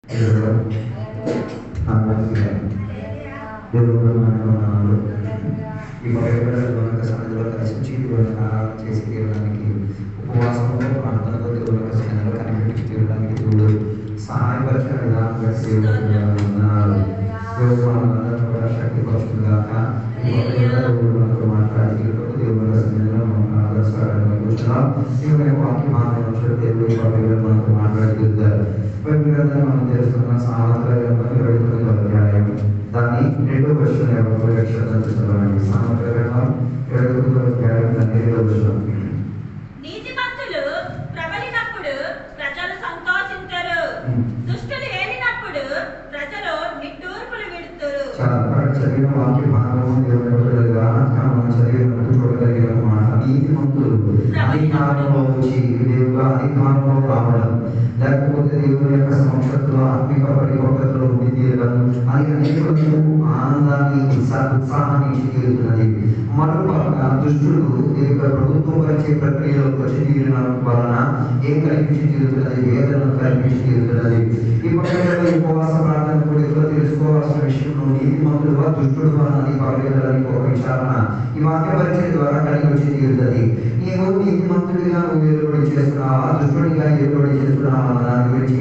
ఈ పవిత్ర సన్నిధిలో కలిసి దేవుని ఆరాధన చేసి తీరడానికి ఉపవాసంలో ప్రార్థనలో దేవుని సన్నిధిలో కనిపించి తీరడానికి దేవుడు సహాయపరిచిన విధానంగా సేవకులుగా ఉన్నారు. దేవుడు మనందరం కూడా శక్తి పరుస్తుందాక దేవుడు మనతో మాట్లాడేటప్పుడు దేవుని సన్నిధిలో మనం ఆదర్శంగా కూర్చున్నాం. దేవుని వాక్య మాధ్యమంలో దేవుడు పవిత్ర మనతో మాట్లాడుతుంటారు. పవిత్రంగా మనం తెలుసుకున్న సామెతల గ్రంథం 29వ అధ్యాయం దాన్ని 2వ వచనం చదవండి. సామెతల గ్రంథం 29వ అధ్యాయం దాని 2వ వచనం. నీతిమంతులు ప్రబలినప్పుడు ప్రజలు సంతోషించరు, దుష్టులు ఏలినప్పుడు ప్రజలు నిట్టూర్పులు విడుతురు. చాలా చదివిన వాక్య భాగము దేవుని మనం చదివినప్పుడు చూడగలిగిన మాట. నీతిమంతులు అధికారంలో వచ్చి దేవుడు అధికారంలో రావడం, లేకపోతే దేవుని యొక్క సంస్థలో ఆత్మిక పరిపక్వతలో ఉండి తీరడం, అది అనేకులకు ఆనందాన్ని ఉత్సాహాన్ని ఇచ్చి తీరుతున్నది. మరోపక్క దుష్టులు దేవుడు ప్రభుత్వం వచ్చే ప్రక్రియలోకి వచ్చి తీరిన వలన ఏం కల్పించి తీరుతున్నది? వేదనను కల్పించి తీరుతున్నది. ఈ పక్కన ఉపవాస ప్రార్థన కూడా తెలుసుకోవాల్సిన విషయంలో నీతిమంతుడుగా దుష్టుడుగా అన్నది పగలేదని ఒక విచారణ ఈ వాక్య పరిచయం ద్వారా కలిగి వచ్చి తీరుతుంది. నీవు నీతిమంతుడిగా నువ్వు ఏర్పడి చేస్తున్నావా, దుష్టుడిగా ఏర్పడి చేస్తున్నావా అన్న దాని గురించి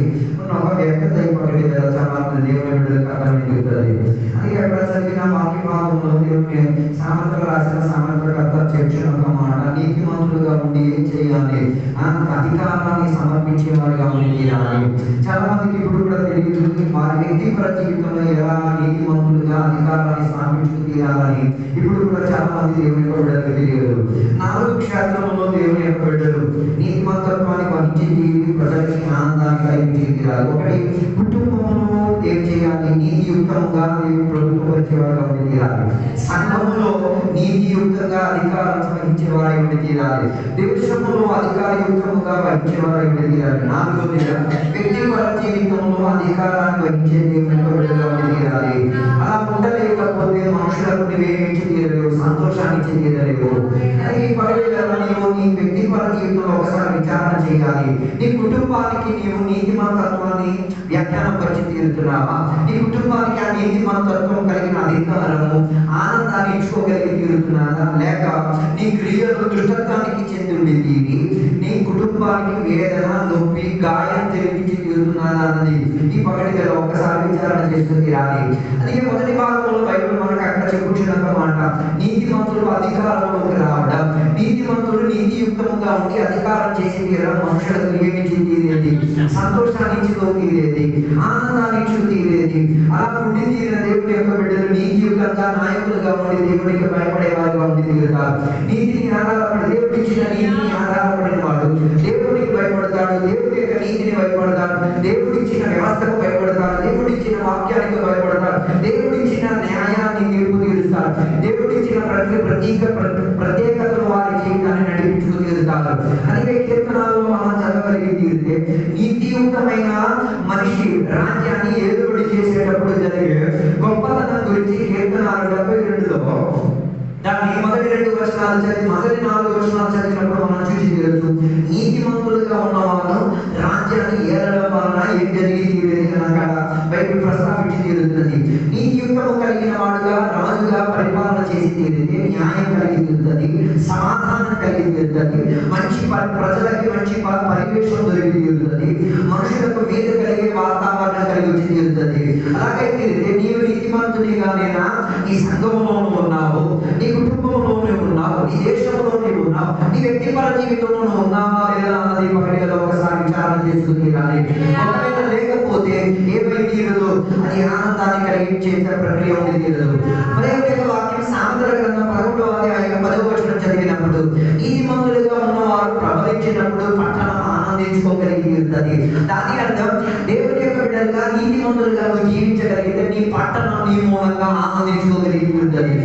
ఒక వ్యక్త పగలి చాలా దేవుని బిడ్డలకు అర్థమవుతుంది. అది ఎక్కడ చదివిన వాక్య భాగంలో దేవుని సామెతలు రాసిన సామెతకర్త చెప్పిన ఒక మాట, నీతిమంతులుగా ఉండి ఏం చేయాలి? అధికారాన్ని సమర్పించే వారిగా ఉండి తీరాలి. చాలా మందికి ఇప్పుడు కూడా తెలియదు వారి వ్యక్తిగత జీవితంలో ఎలా నీతిమంతులుగా అధికారాన్ని స్థాపించుకు తీరాలని. ఇప్పుడు కూడా చాలా మంది దేవుని యొక్క బిడ్డలకు తెలియదు. 4 క్షేత్రంలో దేవుని యొక్క బిడ్డలు నీతిమంతత్వాన్ని వహించి ప్రజలకి ఆనందాన్ని కలిగించి తీరాలి. ఒకటి, కుటుంబంలో ఏం చేయాలి? నీతియుక్తంగా దేవుని ప్రభుత్వం వచ్చేవారుగా ఉండి తీరాలి. సంఘంలో నీతియుక్తంగా అధికారం వహించే వారి ఉండి తీరాలి. దేశంలో అధికారయుక్తంగా వహించే వారి ఉండి తీరాలి. 4వ, వ్యక్తిగత జీవితంలో అధికారాన్ని వహించే దేవుని బిడ్డగా ఉండి తీరాలి. అలా ఉండలేకపోతే మనుషులకు నువ్వేమిచ్చి తీరలేవు, సంతోషాన్ని ఇచ్చి తీరలేవు. ఈ పగలేదా నీవు నీ వ్యక్తిగత జీవితంలో ఒకసారి విచారణ చేయాలి. నీ కుటుంబానికి నీవు నీతిమంతత్వాన్ని వ్యాఖ్యానం పరిచి తీరుతున్నావా? నీ కుటుంబానికి ఆ నీతిమంతత్వం కలిగిన అధికారము ఆనందాన్ని ఇచ్చుకోగలిగి తీరుతున్నారా? లేక నీ క్రియలు దుష్టత్వానికి చెంది తీరి నీ కుటుంబానికి వేదన, నొప్పి, గాయం తెలిపించి తీరుతున్నారా అన్నది ఈ పగటి ఒక్కసారి విచారణ చేస్తూ తీరాలి. అందుకే మొదటి భాగంలో బైబిల్ మనకు అక్కడ చెప్పుచున్న మాట, నీతిమంతులు అధికారంలోకి రావడం, నీతిమంతులు నీతియుక్తముగా ఉండి అధికారం చేసి తీరడం మనుషులకు ఏమిచ్చి తీరేది? సంతోషాన్ని ఇచ్చి తీరేది, ఆనందాన్ని ఇచ్చి తీరేది. అలా ఉండి తీరిన దేవుడి యొక్క బిడ్డలు నీతియుక్తంగా నాయకులుగా ఉండి దేవుడికి భయపడే వారిగా ఉండి తీరుతారు. నీతిని ఆధారపడి దేవుడు ఇచ్చిన నీతిని ఆధారపడిన వాడు దేవుడికి భయపడతాడు, దేవుడి యొక్క నీతిని భయపడతాడు, దేవుడు ఇచ్చిన వ్యవస్థకు భయపడతాడు, దేవుడు ఇచ్చిన వాక్యానికి భయపడతాడు, దేవుడు ఇచ్చిన న్యాయాన్ని తీర్పు తీరుస్తాడు, దేవుడు ఇచ్చిన ప్రత్యేకతను వారి జీవితాన్ని నడిపించుకు తీరుతారు. అందుకే కీర్తనాల్లో మనం చదవగలిగి తీరితే నీతియుక్తమైన మనిషి రాజ్యాన్ని ఏలుబడి చేసేటప్పుడు జరిగే గొప్పతనం గురించి కీర్తనాలు 72లో దాన్ని మొదటి 2 వచనాలు చదివి మొదటి 4 వచనాలు చదివినప్పుడు మనం చూసి తెలుసు. నీతిమంతులుగా ఉన్న వాళ్ళను రాజ్యాన్ని ఏలడం వలన ఏం జరిగి తీరేది కనుక బైబిల్ ప్రస్తావించి తీరుతుంది. నీతియుక్తము కలిగిన వాడుగా రాజుగా పరిపాలన చేసి తీరితే న్యాయం కలిగి తీరుతుంది, సమాధానం కలిగి తీరుతుంది, మంచి ప్రజలకి మంచి పరివేశం దొరికి తీరుతుంది, మనుషులకు మీద కలిగే వాతావరణం కలిగి వచ్చి తీరుతుంది. అలాగే తీరితే నీవు నీతిమంతునిగానేనా నీ సంఘంలోనూ ఉన్నావు, నీ కుటుంబంలోనే ఉన్నావు, నీ దేశంలోనే ఉన్నావు, నీ వ్యక్తిగత జీవితంలో ఉన్నావా లేదా అన్నది పగటిలో ఒకసారి విచారణ చేసుకుని కానీ ఒకవేళ లేకపోతే ఏమై తీరదు, అది ఆనందాన్ని కలిగించే ప్రక్రియ ఉండి తీరదు. మరి వాక్యం సామెతల గ్రంథం 11వ అధ్యాయం 10వ వచనం చదివినప్పుడు నీతిమంతులుగా ఉన్నవారు ప్రబలించినప్పుడు పట్టణం ఆనందించుకోగలిగి తీరుతుంది. దాని అర్థం దేవుని యొక్క బిడ్డలుగా నీతిమంతులుగా జీవించగలిగితే నీ పట్టణం నీ మూలంగా ఆనందించుకోగలిగి తీరుతుంది.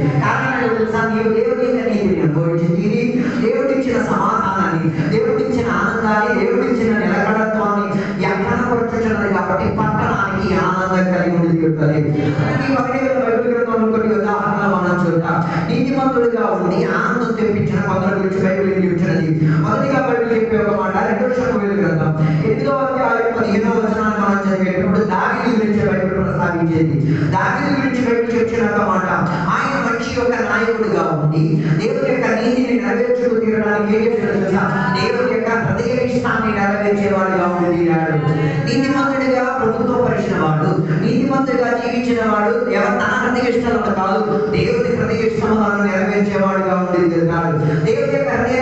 నీవు దేవుడి నీతిని అనుభవించి తీరి దేవుడిచ్చిన సమాధానాన్ని, దేవుడిచ్చిన ఆనందాన్ని, దేవుడిచ్చిన నిలకడత్వాన్ని వ్యాఖ్యానపరుచుతున్నది కాబట్టి పట్టణానికి ఆనందం కలిగి ఉండి తీరుతుంది. కొన్ని ఉదాహరణలు మనం చూద్దాం. నీతిమంతుడిగా ఉండి ఆనందం తెప్పించిన కొందరి గురించి బైబిల్ ఇచ్చినది. మొదటిగా బైబిల్ చెప్పే ఒక మాట 2 సమూయేలు గ్రంథం 8వ అధ్యాయం 15వ వచనాన్ని మనం చదివేటప్పుడు దావీదు ప్రారంభించింది. దావీదు గురించి బైబిల్ చెప్తున్న మాట, ఆయన మంచి యొక్క నాయకుడిగా ఉండి దేవుని యొక్క నీతిని నెరవేర్చుకు తీరడానికి ఏం చేశాడు తెలుసా? దేవుని యొక్క హృదయ ఇష్టాన్ని నెరవేర్చేవాడుగా ఉండినాడు. నీతిమంతుడిగా ప్రభుత్వం పరిచిన వాడు, నీతిమంతుడిగా జీవించిన వాడు ఎవరు తన హృదయ ఇష్టాలను కాదు, దేవుని హృదయ ఇష్టాలను నెరవేర్చేవాడుగా ఉండినాడు. దేవుని యొక్క హృదయ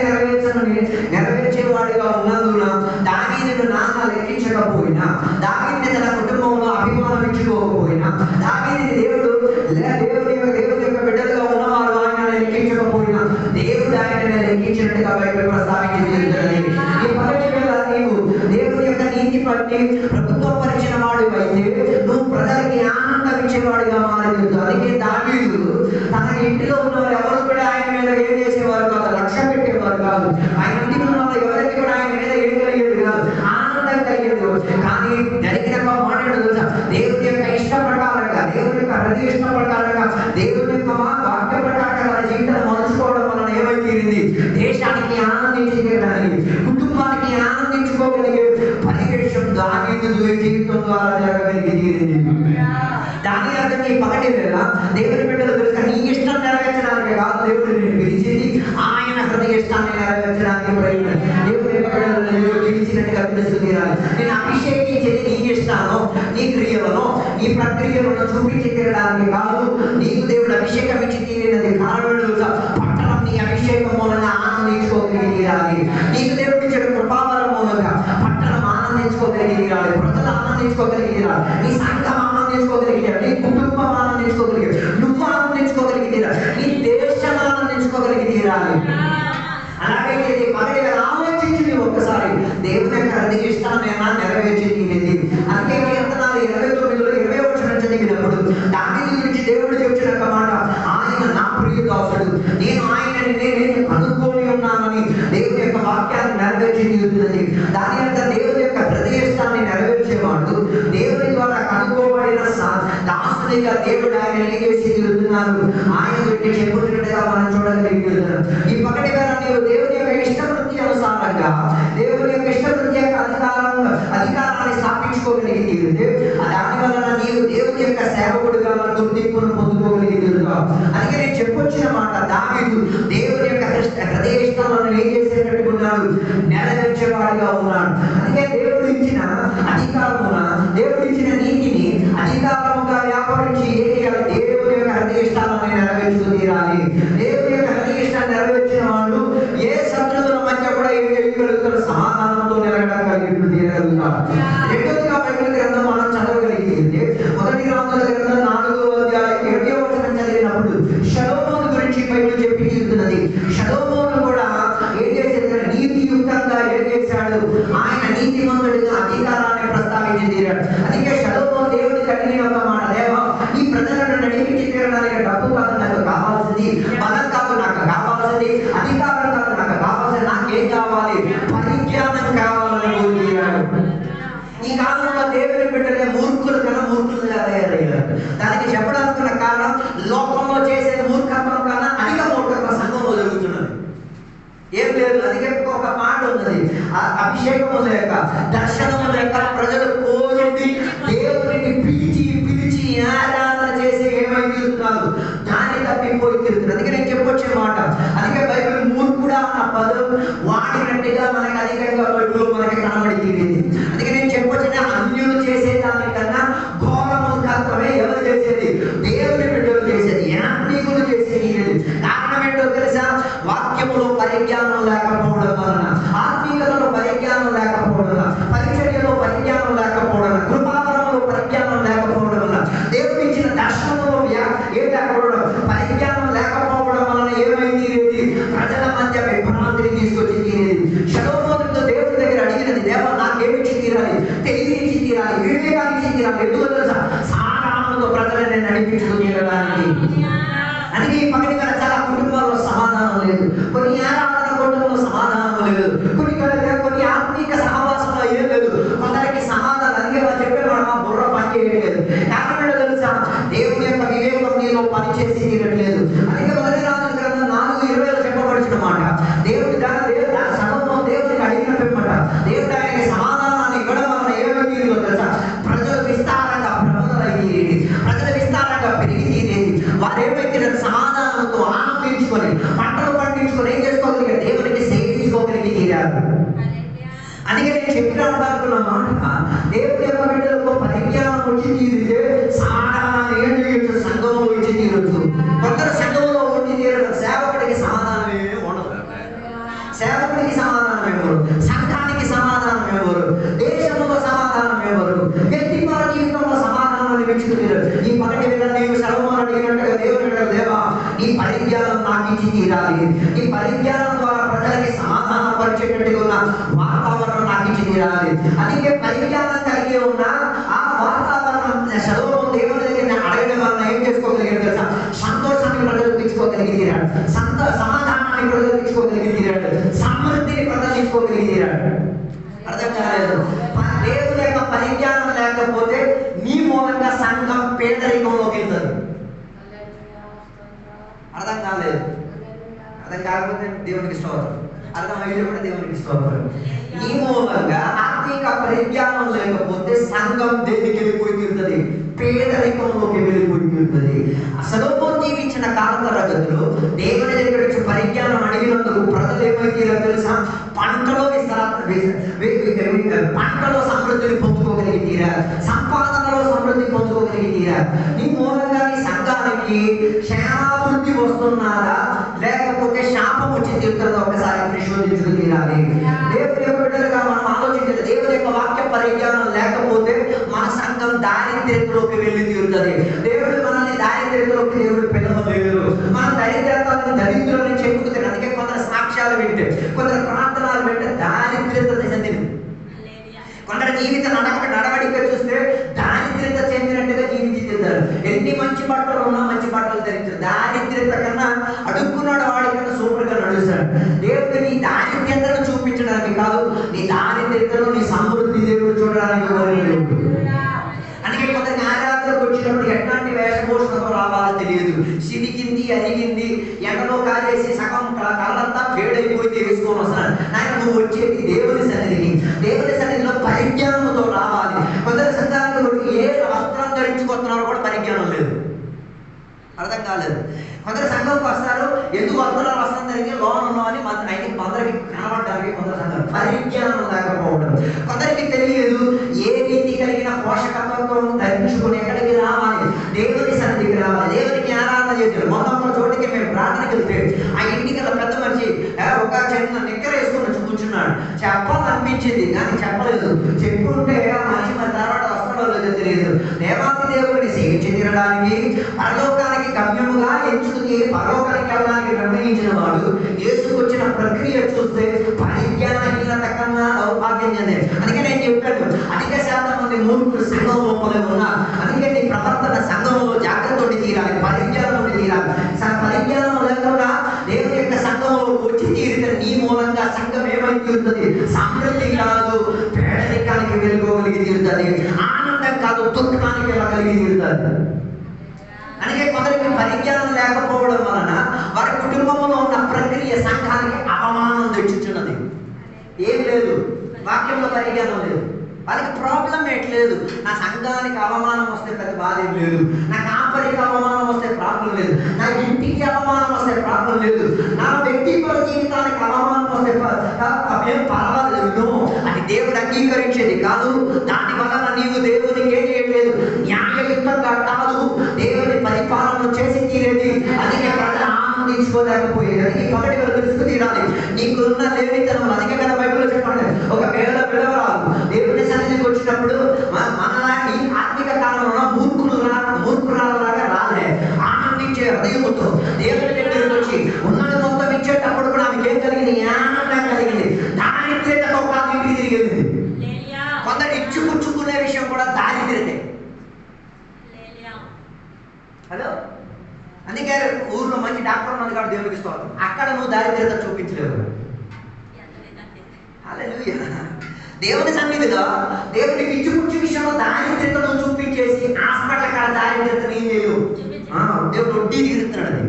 నెరవేర్చేవాడుగా ఉన్నందున దావీదును నాన్న లెక్కించకపోయినా, దావీదుని తన కుటుంబంలో అభిమానించుకోకపోయినా, దావీదుని దేవుడు దేవుని యొక్క బిడ్డలుగా ఉన్నవారు ఆయన లెక్కించకపోయినా, దేవుడు ఆయన లెక్కించినట్టుగా బైబిల్ ప్రస్తావించింది. ఈ పగటి వేళ నీవు దేవుని యొక్క నీతి పట్టి ప్రభుత్వం పరిచిన వాడు అయితే నువ్వు ప్రజలకి ఆనందం ఇచ్చేవాడుగా మారలేదు. అందుకే దావీదు తన ఇంటిలో ఉన్నవారు ఎవరు కూడా ఆయన మీద ఏం చేసేవారు కాదు, లక్ష్య పెట్టేవారు కాదు. ఆయన ఇంటిలో ఉన్న వాళ్ళు ఎవరికి కూడా ఆయన మీద ఏం కలిగేది కాదు, ఆనందం కలిగేది. కానీ జరిగిన మాట తెలుసా? దేవుని యొక్క ఇష్ట ప్రకారంగా, దేవుని యొక్క హృదయ ఇష్ట ప్రకారంగా, దేవుని యొక్క వాక్య ప్రకారంగా మన జీవితాన్ని మలుచుకోవడం వలన ఏమైతీరింది? దేశానికి ఆనందించగలిగి, కుటుంబానికి ఆనందించుకోగలిగే పరివేషం దావీదు జీవితం ద్వారా జరగగలిగింది. దాని అర్థం ఈ పగటి వేళ దేవుని బిడ్డలు తెలుసా, నీ ఇష్టం నెరవేర్చడానికి కాదు దేవుడు నేను పిలిచింది, ఆయన హృదయ ఇష్టాన్ని నెరవేర్చడానికి దేవుని పిలిచినట్టుగా తెలుసు తీరాలి. నేను అభిషేకించేది నీ ఇష్టాలను, నీ క్రియలను, నీ ప్రక్రియలను చూపించి తీరడానికి కాదు. నీకు దేవుడు అభిషేకం ఇచ్చి తీరినది కారణం తెలుసా? పట్టణం నీ అభిషేకం మూలంగా ఆనందించుకోగలిగి తీరాలి. నీకు దేవుడు ఇచ్చిన కృపావరం మూలంగా పట్టణం ఆనందించుకోగలిగి తీరాలి, ప్రజలు ఆనందించుకోగలిగి తీరాలి, నీ సంఘం ఆనందించుకోగలిగి తీరాలి, నీ కుటుంబం ఆనందించుకోగలిగి, నువ్వు ఆనందించుకోగలిగి తీరాలి, నీ దేశం ఆనందించుకోగలిగి తీరాలి. అలాగైతే పగటి ఆలోచించింది ఒక్కసారి దేవుని యొక్క హృదయ ఇష్టాన్ని నెరవేర్చి తీరింది. అందుకే కీర్తనాలు 29లో 20వ వచనం చదివినప్పుడు దావీదు గురించి దేవుడు చెప్పిన మాట, ఆయన నా ప్రియ దాసుడు, నేను ఆయనని నేను కనుక్కొని ఉన్నానని దేవుని యొక్క వాక్యాన్ని నెరవేర్చి తీరుతున్నది. దాని యొక్క దేవుని యొక్క హృదయ ఇష్టాన్ని నెరవేర్చేవాడు, దేవుని ద్వారా కనుక్కోబడిన దాసునిగా దేవుడు ఆయన చేసి తీరుతున్నారు. ఆయన గురించి చెప్పుతున్నట్టుగా మనం చూడగలిగినారు. ఈ పగటి వేళ నీవు దేవుని యొక్క ఇష్టవృత్తి అనుసారంగా దేవుని యొక్క ఇష్టవృత్తి యొక్క అధికారాన్ని స్థాపించుకోగలిగి తీరితే దాని వలన నీవు దేవుని యొక్క సేవకుడిగా గుర్తింపును పొందుకోగలిగి తీరుతావు. అందుకే నేను చెప్పొచ్చిన మాట, దావీదు దేవుని యొక్క హృదయ ఇష్టాలను ఏం చేసేటట్టుకున్నాడు? నెరవేర్చేవాడిగా ఉన్నాడు. అందుకే దేవుడు ఇచ్చిన అధికారమున, దేవుడు ఇచ్చిన నీతిని అధికారముగా వ్యాపారించి ఏం చేయాలి? దేవుని యొక్క హృదయ ఇష్టాలను నెరవేర్చుకు తీరాలి. దేవుని యొక్క హృదయ ఇష్టాన్ని నెరవేర్చిన వాళ్ళు ఏ శత్రువుల మధ్య కూడా ఏం చేయగలుగుతారు? సమాధానంతో నిలబడగలిగి తీరగలుగుతారు. రెండోదిగా బైబిల్ గ్రంథం మనం చదవగలిగితే మొదటి రాజుల గ్రంథం 4వ అధ్యాయం 20వ వచనం చదివినప్పుడు షలోమోను గురించి బైబిల్ చెప్పి తీరుతున్నది. షలోమోను కూడా ఏం చేశాడు? నీతియుక్తంగా ఏం చేశాడు? ఆయన నీతిమంతుడిగా అధికారాన్ని ప్రస్తావించి తీరాడు. అందుకే షలోమోను దేవుడికి అడిగిన ఒక మాట, దేవా ఈ ప్రజలను నడిపించి తీరడానికి డబ్బు కాదు నాకు కావాల్సింది, బలం కాదు నాకు కావాల్సింది, అధికారం కాదు నాకు కావాల్సింది, నాకేం కావాలి? పరిజ్ఞానం కావాలని కోరుకున్నాడు. ఈ కాలంలో దేవుని బిడ్డలే మూర్ఖులు కన్నా మూర్ఖులుగా తయారయ్యారు. దానికి చెప్పడానికి కారణం లోకంలో చేసేది మూర్ఖత్వం కన్నా అధిక మూర్ఖత్వం సంఘంలో జరుగుతున్నది. ఏం లేదు, అందుకే ఒక మాట ఉన్నది, అభిషేకము లేక దర్శనము లేక ప్రజలు కోరుడి దేవుడిని పిలిచి పిలిచి ఆరాధన చేసి ఏమై తీరుతున్నారు? దాన్ని తప్పిపోయి తీరుతున్నారు. అందుకే నేను చెప్పొచ్చే మాట, అందుకే బైబిల్ మూర్ఖుడా అన్న పదం వాడినట్టుగా మనకి అధికంగా బైబిల్లో మనకి కనబడి తీరింది. అందుకే నేను చెప్పొచ్చిన అన్యులు చేసే దానికన్నా ఘోర మూర్ఖత్వమే ఎవరు చేసేది? దేవుని బిడ్డలు చేసేది, యాత్రికులు చేసేది. కారణం ఏంటో తెలుసా? వాక్యములో పరిజ్ఞానం లేకపోవడం వలన, ఆత్మీయతలో పరిజ్ఞానం లేకపోవడం వలన, పరిచర్యలో పరిజ్ఞానం లేకపోవడం, కృపావరంలో పరిజ్ఞానం లేకపోవడం వలన, దేవుడు ఇచ్చిన దర్శనంలో ఏం లేకపోవడం, పరిజ్ఞానం లేకపోవడం వలన ఏమైంది? ప్రజల మధ్య విభ్రాంతిని తీసుకొచ్చి తీరేది. షలోమోనుతో దేవుడి దగ్గర అడిగినది, దేవా నాకేమిచ్చి తీరాలి? తెలివినిచ్చి తీరాలి, వివేకాన్ని తీరాలి. ఎందుకు తెలుసా? సమాధానంతో ప్రజలను నడిపించుకు తీరడానికి. అందుకే ఈ పగటి వేళ చాలా కుటుంబాల్లో సమాధానం లేదు, కొన్ని ఆరాధన కుటుంబంలో సమాధానం లేదు, కొన్ని ఆత్మీయ సహవాసంలో ఏం లేదు, కొందరికి సమాధానం. అందుకే వాళ్ళు చెప్పేవాడు మా బుర్ర పని చేయట్లేదు. కారణం తెలుసా? దేవుని యొక్క వివేకం నీలో పనిచేసి తీరట్లేదు. అందుకే మొదటి రాజుల గ్రంథం 4:20 చెప్పబడిన మాట, దేవుడి సగం దేవుడికి అడిగిన పెంపట దేవుడు ఆయనకి సమాధానాన్ని ఇవ్వడం వలన ఏమైందో తెలుసా? ప్రజలు విస్తారంగా ప్రబలయ్యేది. ఈ పగటి వేళ నీవు సర్వమాన అడిగినట్టుగా దేవుని అడిగారు, దేవా నీ పరిజ్ఞానం నాకు ఇచ్చి తీరాలి, నీ పరిజ్ఞానం ద్వారా ప్రజలకి సమాధాన పరిచేటట్టుగా ఉన్న వాతావరణం నాకు ఇచ్చి తీరాలి. అందుకే పరిజ్ఞానం కలిగి ఉన్న ఆ వాతావరణం సొలొమోను దేవుని దగ్గర అడగడం వల్ల ఏం చేసుకోగలిగాడు తెలుసా? సంతోషాన్ని ప్రదర్శించుకోగలిగి తీరాడు, సమాధానాన్ని ప్రదర్శించుకోగలిగి తీరాడు, సమృద్ధిని ప్రదర్శించుకోగలిగి తీరాడు. అర్థం కాలేదు. దేవుని యొక్క పరిజ్ఞానం లేకపోతే నీ మూలంగా సంఘం పేదరికంలోకి వెళ్తుంది. అర్థం కాలేదు. అర్థం కాకపోతే దేవునికి స్తోత్రం, అర్థమైతే కూడా దేవునికి స్తోత్రం. నీ మూలంగా ఆత్మిక పరిజ్ఞానం లేకపోతే సంఘం దేనికి వెళ్ళిపోయి తీరుతుంది? పేదరికంలోకి వెళ్ళిపోయి తీరుతుంది. సొలొమోను జీవించిన కాల తరగతిలో దేవుని దగ్గర నుంచి పరిజ్ఞానం అడిగినందుకు ప్రజలు ఏమైతే తెలుసా? పంటలో సమృద్ధిని పొందుకోగలిగి తీరా, సంపాదనలో సమృద్ధి పొందుకోగలిగి తీరా. నీ మూలంగా నీ సంఘానికి క్షేమాభివృద్ధి వస్తున్నారా లేకపోతే శాపం వచ్చి తీరుతుందో ఒకసారి పరిశోధించుకు తీరాలి. దేవుని యొక్క బిడ్డలుగా మనం ఆలోచించాలి. దేవుని యొక్క వాక్య పరిజ్ఞానం లేకపోతే మన సంఘం దారిద్ర్యంలోకి వెళ్ళి తీరుతుంది. దేవుడు మనల్ని దారిద్ర్యంలోకి దేవుడు పిలవలేరు. మన దరిద్రతని దరిద్రులని చెప్పుకుతారు. అందుకే కొందరు సాక్ష్యాలు వింటే, కొందరు ప్రార్థనలు వింటే దారిద్ర్యత చెందిన, కొందరు జీవిత నడవడిక చూస్తే దారిద్ర్యత చెందినట్టుగా జీవించుతారు. ఎన్ని మంచి బట్టలు ఉన్నా మంచి బట్టలు ధరించారు. దారిద్ర్యత కన్నా అడుక్కున్నాడు వాడి కన్నా సూపర్ గా నడుస్తాడు. దేవుడు నీ దారిద్ర్యతను చూపించడానికి కాదు, నీ దారిద్ర్యతను నీ సమృద్ధి దేవుడు చూడడానికి. అందుకే కొందరికి ఆరాధనకు వచ్చినప్పుడు ఎట్లాంటి వేషభూషణతో రావాలో తెలియదు. సిరిగింది అరిగింది ఎండలో కాజేసి సగం కళ్ళంతా వేడైపోయి వేసుకొని వస్తున్నాడు. ఆయన నువ్వు వచ్చేది దేవుని సన్నిధిని, దేవుని సన్నిధిలో పరిజ్ఞానంతో రావాలి. కొందరు సంఘానికి ఏ వస్త్రం ధరించుకొస్తున్నారో కూడా పరిజ్ఞానం లేదు. అర్థం కాలేదు. కొందరు సంఘంకి వస్తారు, ఎందుకు వస్తున్నారు వస్త్రం ధరించి లోన్ ఉన్నామని కొందరికి కనబడడానికి. కొందరు సంఘం పరిజ్ఞానం లేకపోవడం, కొందరికి తెలియదు ఏ రీతి కలిగిన పోషకత్వం ధరించుకుని ఎక్కడికి రావాలి, దేవుని సన్నిధికి రావాలి, దేవునికి ఆరాధన చేశారు. మొన్న చోటికి మేము ప్రార్థనకి వెళ్తే ఆ ఇంటికి పెద్ద మనిషి ఒక చిన్న నిక్కర వేసుకుని కూర్చున్నాడు. చెప్పాలనిపించింది కానీ చెప్పలేదు. చెప్పుకుంటే ఆ మనిషి మన తర్వాత వస్తాడో లేదో తెలియదు. దేవాది దేవుడిని సేవించి తీరడానికి, పరలోకానికి గమ్యముగా ఎంచుకుని పరలోకానికి వెళ్ళడానికి నిర్ణయించిన వాడు యేసుకు వచ్చిన ప్రక్రియ చూస్తే పరిజ్ఞానహీనత కన్నా దౌర్భాగ్యం చెందే. అందుకే నేను చెప్పాను, అధిక శాతం మంది మూర్ఖులు సంఘంలో ఉన్నారు. అందుకే నీ ప్రవర్తన సంఘంలో జాగ్రత్త ఉండి తీరాలి, పరిజ్ఞానం ఉండి తీరాలి. పరిజ్ఞానం లేకుండా దేవుని యొక్క సంఘంలో వచ్చి తీరితే నీ మూలంగా సంఘం ఏమైతే తీరుతుంది? సమృద్ధి కాదు, పేదరికానికి వెళ్ళిపోగలిగి తీరుతుంది. ఆనందం కాదు, దుఃఖానికి వెళ్ళగలిగి తీరుతుంది. అందుకే కొందరికి పరిజ్ఞానం లేకపోవడం వలన వారి కుటుంబంలో ఉన్న ప్రక్రియ సంఘానికి అవమానం తెచ్చుచున్నది. ఏం లేదు, వాక్యంలో పరిజ్ఞానం లేదు, వాళ్ళకి ప్రాబ్లం ఏట్లేదు. నా సంఘానికి అవమానం వస్తే పెద్ద బాధ ఏం లేదు, నా కాపరికి అవమానం వస్తే ప్రాబ్లం లేదు, నా ఇంటికి అవమానం వస్తే ప్రాబ్లం లేదు, నా వ్యక్తిగత జీవితానికి అవమానం వస్తే ఏం పర్వాలేదు. అది దేవుడు అంగీకరించేది కాదు. దాని వలన నీవు దేవునికి ఏం చేయలేదు, న్యాయయుక్తంగా కాదు, దేవుని పరిపాలన చేసి తీరేది. అందుకే ప్రజలు ఆనందించుకోలేకపోయేది. అది పగటి వరకు తెలుసుకు తీరాలి. నీకున్న లేనితనం. అందుకే కదా బైబిల్లో చెప్పండి, ఒక పేద పిలవరాదు దేవుని సన్నిధికి వచ్చినప్పుడు మనలాంటి ఆత్మిక కాలంలో మూర్ఖురాలాగా రాలే. ఆనందించే హృదయంతో దేవుని దగ్గరికి వచ్చి ఉన్నది మొత్తం ఇచ్చేటప్పుడు కూడా ఆమెకి ఏం కలిగింది? ఆనందం కలిగింది. దారిద్ర్యతతో కాదు ఇంటికి తిరిగింది. కొందరు ఇచ్చుపుచ్చుకునే విషయం కూడా దారిద్ర్యతే. హలో, అందుకే ఊర్లో మంచి డాక్టర్ ఉన్నది కాబట్టి దేవుడికి ఇస్తాను. అక్కడ నువ్వు దారిద్ర్యత చూపించలేవు. హల్లెలూయా. దేవుని సన్నిధిలో దేవుడికి ఇచ్చుపుచ్చు విషయంలో దారిద్ర్యతను చూపించేసి హాస్పిటల్ కాడ దారిద్ర్యతను ఏం చేయవు. దేవుడు వడ్డీ తీరుతున్నాడు.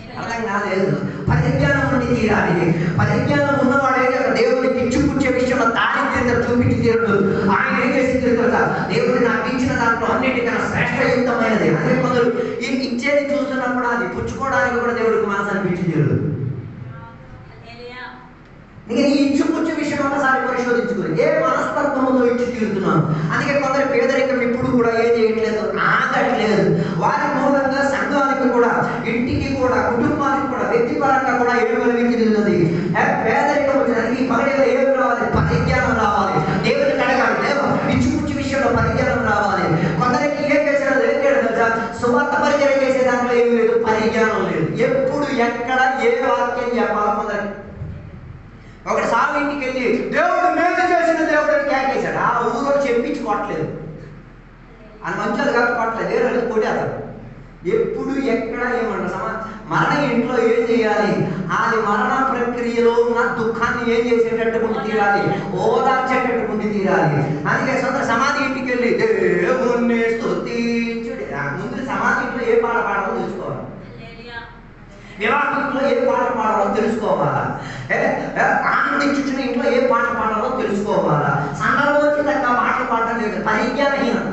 అది అర్థం కాలేదు. పరిజ్ఞానం నుండి తీరాలి. పరిజ్ఞానం ఉన్నవాడే దేవుడికి ఇచ్చుపుచ్చే విషయంలో దారిద్ర్యత చూపించి తీరుడు. ఆయన ఏం చేసి తీరుతా? దేవుడు నాకు ఇచ్చిన దాంట్లో అన్నిటికన్నా శ్రేష్టయుక్తమైనది. అదే కొందరు ఇచ్చేది చూస్తున్నప్పుడు అది పుచ్చుకోవడానికి కూడా దేవుడికి మనసు అనిపించి తీరుడు. ఇక నీ ఇచ్చుపుచ్చు విషయం ఒకసారి పరిశోధించుకుని ఏ మనస్తత్వంలో ఇచ్చి తీరుతున్నాను. అందుకే కొందరు పేదరికం ఇప్పుడు కూడా ఏం చేయట్లేదు, ఆగట్లేదు. వారి మూలంగా సంఘానికి కూడా, ఇంటికి కూడా, కుటుంబానికి కూడా, వ్యక్తిపరంగా కూడా ఏం కలిగించుతున్నది? పేదరికం వచ్చింది. పగటిలో ఏం రావాలి? పరిజ్ఞానం రావాలి. దేవుడికి అడగాలి, లేవు ఇచ్చుపుచ్చు విషయంలో పరిజ్ఞానం రావాలి. కొందరికి ఏం చేశాడు? ఏం చేయడం తెలుసా? ఏ వాక్యం చెప్పాలో కొందరికి. ఒకటి సాగు ఇంటికి వెళ్ళి దేవుడు మేలు చేసిన దేవుడు అని కేకేశాడు. ఆ ఊరు చెప్పించుకోవట్లేదు, అని మంచిది కట్టుకోవట్లేదు, వేరే కొట్టేస్తాడు. ఎప్పుడు ఎక్కడ ఏమన్నా మరణ ఇంట్లో ఏం చేయాలి, అది మరణ ప్రక్రియలో ఉన్న దుఃఖాన్ని ఏం చేసేటట్టు ముందు తీరాలి, ఓదార్చేటట్టు ముందు తీరాలి. అందుకే సొంత సమాధి ఇంటికి వెళ్ళి దేవుణ్ణి స్తుతించుడి. ముందు సమాధి ఇంట్లో ఏ పాట పాడాలో తెలుసుకోవాలి, వివాహంలో ఏ పాట పాడాలో తెలుసుకోవాలా, ఆనందించున్న ఇంట్లో ఏ పాట పాడాలో తెలుసుకోవాలా. సందర్భోచితంగా పాటలు పాడడం లేదు, పరిజ్ఞానహీనత.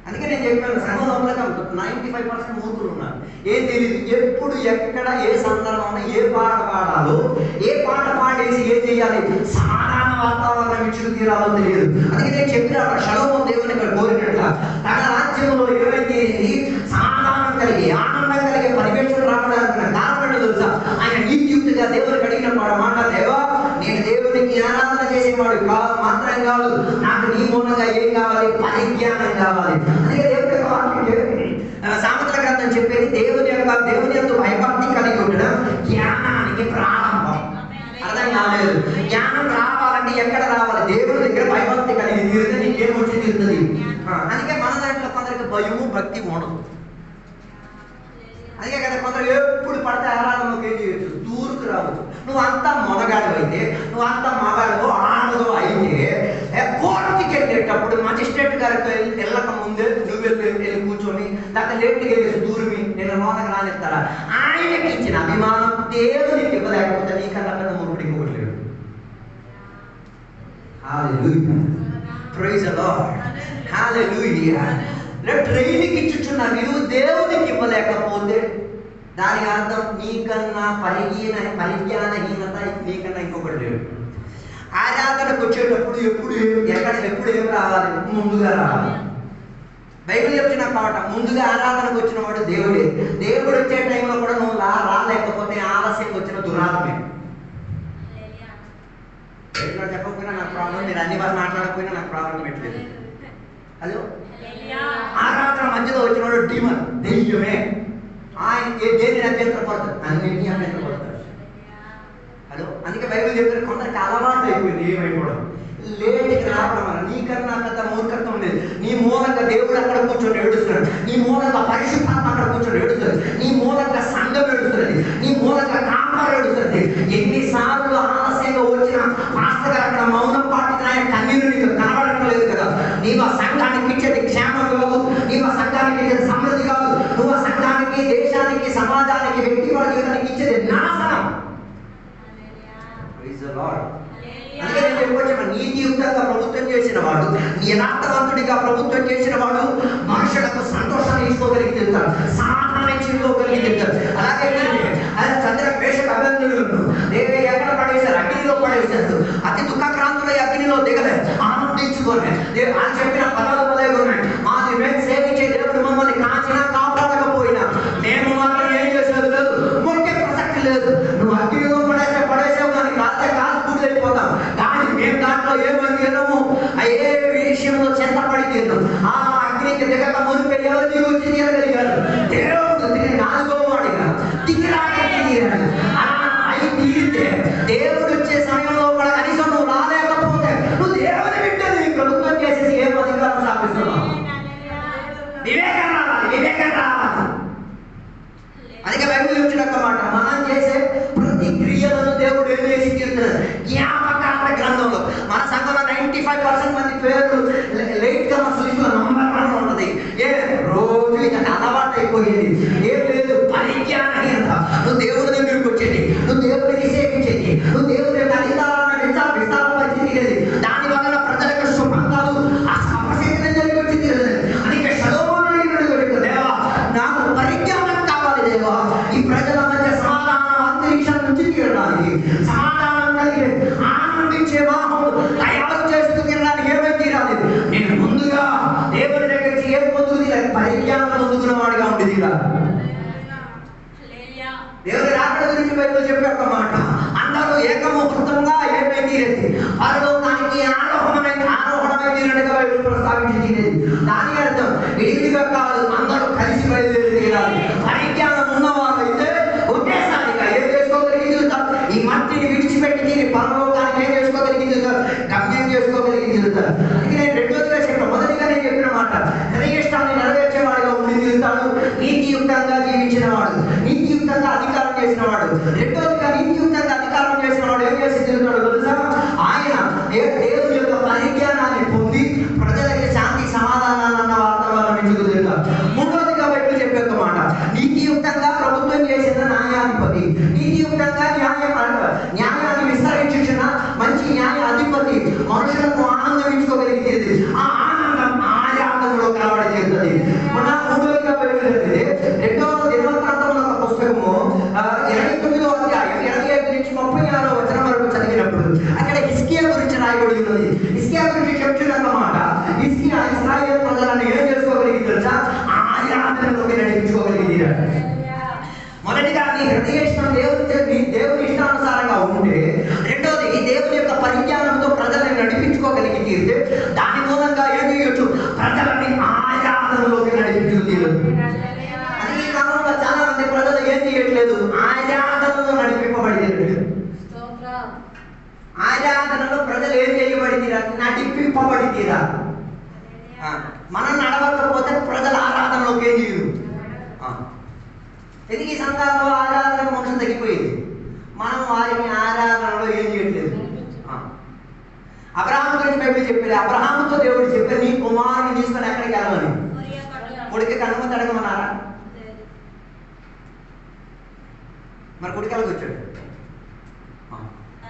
అందుకే నేను చెప్పాను, సంఘంలో 95% మూర్ఖులు ఉన్నారు, ఏం తెలియదు. ఎప్పుడు ఎక్కడ ఏ సందర్భంలో ఏ పాట పాడాలో, ఏ పాట పాడేసి ఏం చేయాలి, సాధారణ వాతావరణం ఇచ్చుకు తీరాలో తెలియదు. అందుకే నేను చెప్పిన షలోమోను దేవుని ఇక్కడ కోరినట్ల తన రాజ్యంలో ఏమైతే సమాధానం కలిగి ఆనందం కలిగే పరివేషణ రావడానికి కారణం తెలుసా, ఆయన నీతియుక్తిగా దేవునికి అడిగిన మాట, దేవా నేను దేవునికి ఆరాధన చేసేవాడు కాదు మాత్రం కాదు, నాకు నీ మూలంగా ఏం కావాలి, పరిజ్ఞానం కావాలి. అందుకే దేవుడి సామెతల గ్రంథం చెప్పేది దేవుని యొక్క భయభక్తి కలిగి ఉండడం జ్ఞానానికి ప్రారంభం. అర్థం కాలేదు, జ్ఞానం రావాలంటే ఎక్కడ రావాలి, దేవుడి దగ్గర భయభక్తి కలిగి తీరితే నీకేం వచ్చి తీరుతుంది. అందుకే మన దాంట్లో కొందరికి భయము భక్తి ఉండదు. అందుకే కదా కొందరు ఎప్పుడు పడితే ఆరాధనలోకి ఏం చేయొచ్చు, దూరుకు రావచ్చు. నువ్వు అంతా మొనగాడు అయితే, నువ్వు అంతా మగాడు ఆడదో అయితే, కోర్టుకి వెళ్ళేటప్పుడు మజిస్ట్రేట్ గారికి వెళ్ళక ముందే నువ్వు వెళ్ళి కూర్చొని లేకపోతే లేట్కి వెళ్ళేసి దూరమి నేను లోనకు రానిస్తారా, ఆయనకి ఇచ్చిన అభిమానం దేవునికి ఇవ్వలేకపోతే నీకన్నా పెద్ద మురుకుడు ఇంకొకటి లేడు. Hallelujah, praise the lord, hallelujah. Training ఇచ్చుచున్న విలువ దేవునికి ఇవ్వలేకపోతే దాని అర్థం నీకన్నా పరిజ్ఞానహీనత నీకన్నా ఇంకొకటి లేడు. ఆరాధనకు వచ్చేటప్పుడు ఎప్పుడు ఏం రావాలి, ముందుగా రావాలి. బైబిల్ చెప్తున్న పాట, ముందుగా ఆరాధనకు వచ్చిన వాడు దేవుడే. దేవుడు వచ్చే టైంలో కూడా నువ్వు రాలేకపోతే ఆలస్యం వచ్చిన దురాత్మే. చెప్పకపోయినా నాకు ప్రాబ్లం, మీరు అన్ని వారు మాట్లాడకపోయినా నాకు ప్రాబ్లం పెట్టలేదు. హలో, ఆరాధన మధ్యలో వచ్చిన వాడు డీమన్, దెయ్యమే. ఆయన దేనిని అభ్యంతరపడతాడు, అన్నింటినీ అభ్యంతరపడతాడు. హలో, అందుకే బైబిల్ చెప్పారు కొందరికి అలవాటు అయిపోయింది ఏమైపోవడం, లేట్కి రావడం వల్ల. నీకన్నా పెద్ద మూర్ఖత్వం లేదు. నీ మూలంగా దేవుడు అక్కడ కూర్చొని ఏడుస్తున్నాడు, నీ మూలంగా పరిశుద్ధాత్మ అక్కడ కూర్చొని ఏడుస్తుంది, నీ మూలంగా సంఘం ఏడుస్తుంది, నీ మూలంగా కాపాడు ఏడుస్తుంది. ఎన్నిసార్లు ఆలస్యంగా వచ్చిన పాస్టర్ గారు అక్కడ మౌనం పాటించిన ఆయన కన్నీరు నీకు కనబడటం లేదు కదా. నీవు ఆ సంఘానికి ఇచ్చేది క్షేమం కాదు, నీవు ఆ సంఘానికి ఇచ్చేది సమృద్ధి కాదు, నువ్వు ఆ సంఘానికి, దేశానికి, సమాజానికి, వ్యక్తిగత జీవితానికి ఇచ్చేది నాశనం. అందుకే నేను చెప్పొచ్చిన నీతియుక్తంగా ప్రభుత్వం చేసిన వాడు, యథార్థవంతుడిగా ప్రభుత్వం చేసిన వాడు మనుషులకు సంతోషాన్ని ఇచ్చుకోగలిగి తింటాడు, సమాధానం ఇచ్చుకోగలిగి తింటాడు. అలాగే చంద్రవేషకు అభినందనలు ఎక్కడ పడేశారు, అగ్నిలో పడేశారు. అతి దుఃఖక్రాంతుల అగ్నిలో దిగలే, ఆనందించుకోలే. ఆయన చెప్పిన పదాలు పదే ఉన్నాయి, మాది మేము సేవించే దేవుడు మమ్మల్ని కాచినా కాపాడకపోయినా మేము మాత్రం ఏం చేసేది లేదు, మొక్కే ప్రసక్తి లేదు. నువ్వు అగ్నిలో పడేసావు కానీ కాదు పూర్తయిపోతాం, కానీ మేము దాంట్లో ఏమని తినము, ఏ విషయంలో చెత్తపడి తిన్నాం. ఆ అగ్నికి దిగక మునిపే ఎవరు దిగి వచ్చి తీరగలిగారు, దేవుడు తిరిగి 4వ వాడిగా దిగిరాగే తీరాడు. అయి తీరితే దేవుడు వచ్చే సమయంలో కూడా కనీసం నువ్వు రాలేకపోతే నువ్వు దేవుని వింటది ప్రభుత్వం చేసేసి ఏం అధికారం స్థాపిస్తున్నావు. వివేకం రావాలి. అందుకే బైబిల్ వచ్చిన మాట, మనం చేసే ప్రతి క్రియలను దేవుడు ఏం చేసి తీరుతున్నాడు. జ్ఞాపకాల గ్రంథంలో మన సంఘంలో 95% మంది పేర్లు లేట్ గా మన లిస్టులో నంబర్ 1 ఉన్నది. రోజు ఇక అలవాటు అయిపోయింది, ఏం లేదు పరిజ్ఞానహీనత. నువ్వు దేవుడి దగ్గరికి వచ్చేది, నువ్వు దేవుడిని సేవించేది, నువ్వు దేవుడి యొక్క అధికారాన్ని విస్తారపరిచేది, దాని వలన ప్రజలకు శుభం కాదు, ఆ సమస్య జరిగి వచ్చింది. అందుకే షలోమోను దేవా నాకు పరిజ్ఞానం కావాలి దేవా, ఈ ప్రజల మధ్య సమాధానం అంతరిక్షం నుంచి తీరడానికి, సమాధానం కలిగి ఆనందించే వాహనం తయారు చేస్తూ తీరడానికి ఏమేమి తీరాలి. నేను ముందుగా దేవుని దగ్గరికి ఏం పొందుకు తీరాలి, పరిజ్ఞానం పొందుకున్న వాడిగా ఉండి తీరాలి. దేవుని రాకడ గురించి బైబిల్ చెప్పే ఒక మాట, అందరూ ఏకముఖంగా ఏమై తీరేది, పరలోకానికి ఆరోహణమై తీరడానికి బైబిల్ ప్రస్తావించి తీరేది. దాని అర్థం విడివిడిగా కాదు, అందరూ కలిసి బయలుదేరి తీరాలి. పరిజ్ఞానం ఉన్నవారు అయితే ఒకే మొదటిగా నీ హృదయ ఇష్టం దేవుని ఇష్టానుసారంగా ఉంటే, రెండోది దేవుని యొక్క పరిజ్ఞానంతో ప్రజల్ని నడిపించుకోగలిగి తీరితే, దాని మూలంగా ఏం చేయొచ్చు? ప్రజలని ఆరాధనలోకి నడిపించుతీరు. అది ఈ కాలంలో చాలా మంది ప్రజలు ఏం చేయట్లేదు, ఆరాధనలో నడిపింపబడి, ఆరాధనలో ప్రజలు ఏం చేయబడితీరా? నడిపింపబడితీరా. మనం నడవకపోతే ప్రజల ఆరాధనలోకి ఏం చేయరు. ఎందుకు ఈ సంఘాల్లో ఆరాధన మనుషులు తగ్గిపోయింది? మనం వారిని ఆరాధనలో ఏం చేయట్లేదు. అబ్రహాము గురించి బైబిల్ చెప్పేది, అబ్రహాముతో దేవుడు చెప్పారు, నీ కుమారుని తీసుకొని ఎక్కడికి వెళ్ళమని. కొడుకు అనుమతి అడగమన్నారా? మరి కొడుకు ఎలాగ వచ్చాడు?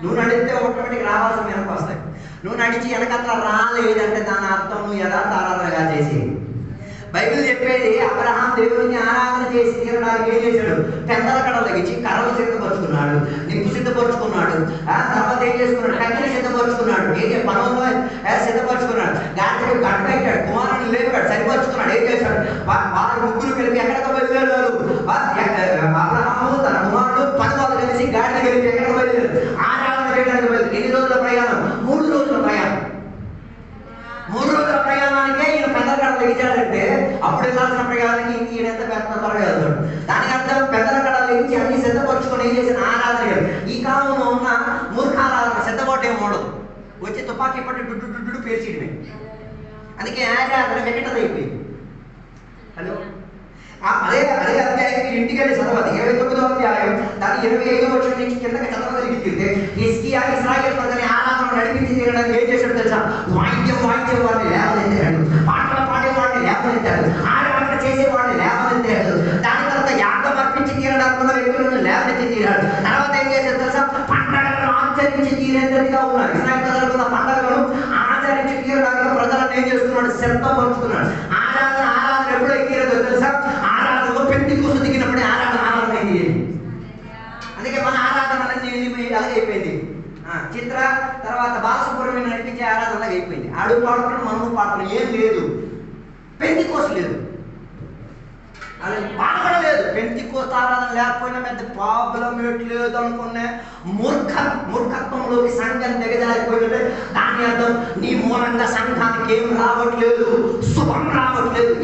నువ్వు నడిస్తే ఆటోమేటిక్ రావాల్సిన వెనక వస్తాయి. నువ్వు నడిచి వెనకట్లా రాలేదంటే దాని అర్థం నువ్వు యథార్థ ఆరాధనగా చేసి. బైబిల్ చెప్పేది, అబ్రహాం దేవుడిని ఆరాధన చేసి తీరడానికి ఏం చేశాడు? పెద్దల కడలు తగ్గించి కర్రలు సిద్ధపరుచుకున్నాడు, నిప్పు సిద్ధపరుచుకున్నాడు, తర్వాత ఏం చేసుకున్నాడు? కట్టెలు సిద్ధపరుచుకున్నాడు, ఏం పనుల్లో సిద్ధపరుచుకున్నాడు, గాడికి గడ్డ పెట్టాడు, కుమారుని లేపాడు, సరిపరుచుకున్నాడు. ఏం చేశాడు? వారు ముగ్గురు కలిపి ఎక్కడికి బయలుదేరారు? అబ్రహాము తన కుమారుడు 10 కలిసి గాడిని కలిపి ఎక్కడికి బయలుదేరారు? ఆరాధన చేయడానికి బయలుదేరారు. ఎన్ని రోజుల ప్రయాణం? 3 రోజుల ప్రయాణం. 3 రోజుల ప్రయాణానికే ఈయన పెద్దల కడ లెగించాడంటే, అప్పుడు వెళ్ళాల్సిన ప్రయాణానికి ఈయన ఎంత పెద్ద త్వరగా వెళ్తాడు. దానికి అర్థం పెద్దల కడ లెగించి అన్ని సిద్ధపరుచుకొని ఏం చేసిన ఆరాధన. ఈ కాలంలో ఉన్న మూర్ఖారాధన సిద్ధపాటు ఏమి ఉండదు, వచ్చి తుపాకీ పట్టి డుడ్డు పేర్చిడమే. అందుకే ఆరాధన వెంకటదైపోయింది. హలో, అదే అధ్యాయం ఇంటికి వెళ్ళి చదవాలి. 29వ అధ్యాయం దాని 25వ వచనం నుంచి కిందకి చదవగలిగితే, హిజ్కియా ఇశ్రాయేలు ప్రజల్ని ఆరాధన నడిపించి తీరడానికి ఏం చేశాడు తెలుసా? వాయిద్యం వాడిని లేవనెత్తాడు, పాటలు పాడేవాడిని లేవనెత్తాడు, ఆరాధన చేసేవాడిని లేవనెత్తాడు. దాని తర్వాత యాగం అర్పించి తీరడానికి ఉన్న వ్యక్తులను లేవనెత్తి తీరాడు. తర్వాత ఏం చేశాడు తెలుసా? పండగలను ఆచరించి తీరేంతగా ఉన్నారు. ఇశ్రాయేలు ప్రజలకు ఉన్న పండగలను ఆచరించి తీరడానికి ప్రజలను ఏం చేస్తున్నాడు? సిద్ధపరుచుకున్నాడు. ఆరాధన ఎప్పుడైతే తీరదో తెలుసా? ఆరాధనలో పెంతెకోస్తు దిగినప్పుడే ఆరాధన అయింది. అందుకే మన ఆరాధన అలాగైపోయింది. చిత్ర తర్వాత బాలసుబ్రహ్మణ్యం నడిపించే ఆరాధన అయిపోయింది. అడుగు పాడుకుని మనము పాటలు ఏం లేదు, పెంతెకోస్తు లేదు, అది బాధపడలేదు. పెంతెకోస్తు ఆరాధన లేకపోయినా పెద్ద ప్రాబ్లం లేదు అనుకునే మూర్ఖత్వంలోకి సంఘం దిగజారిపోయినట్టే. దాని అర్థం నీ మూలంగా సంఘానికి ఏం రావట్లేదు, శుభం రావట్లేదు.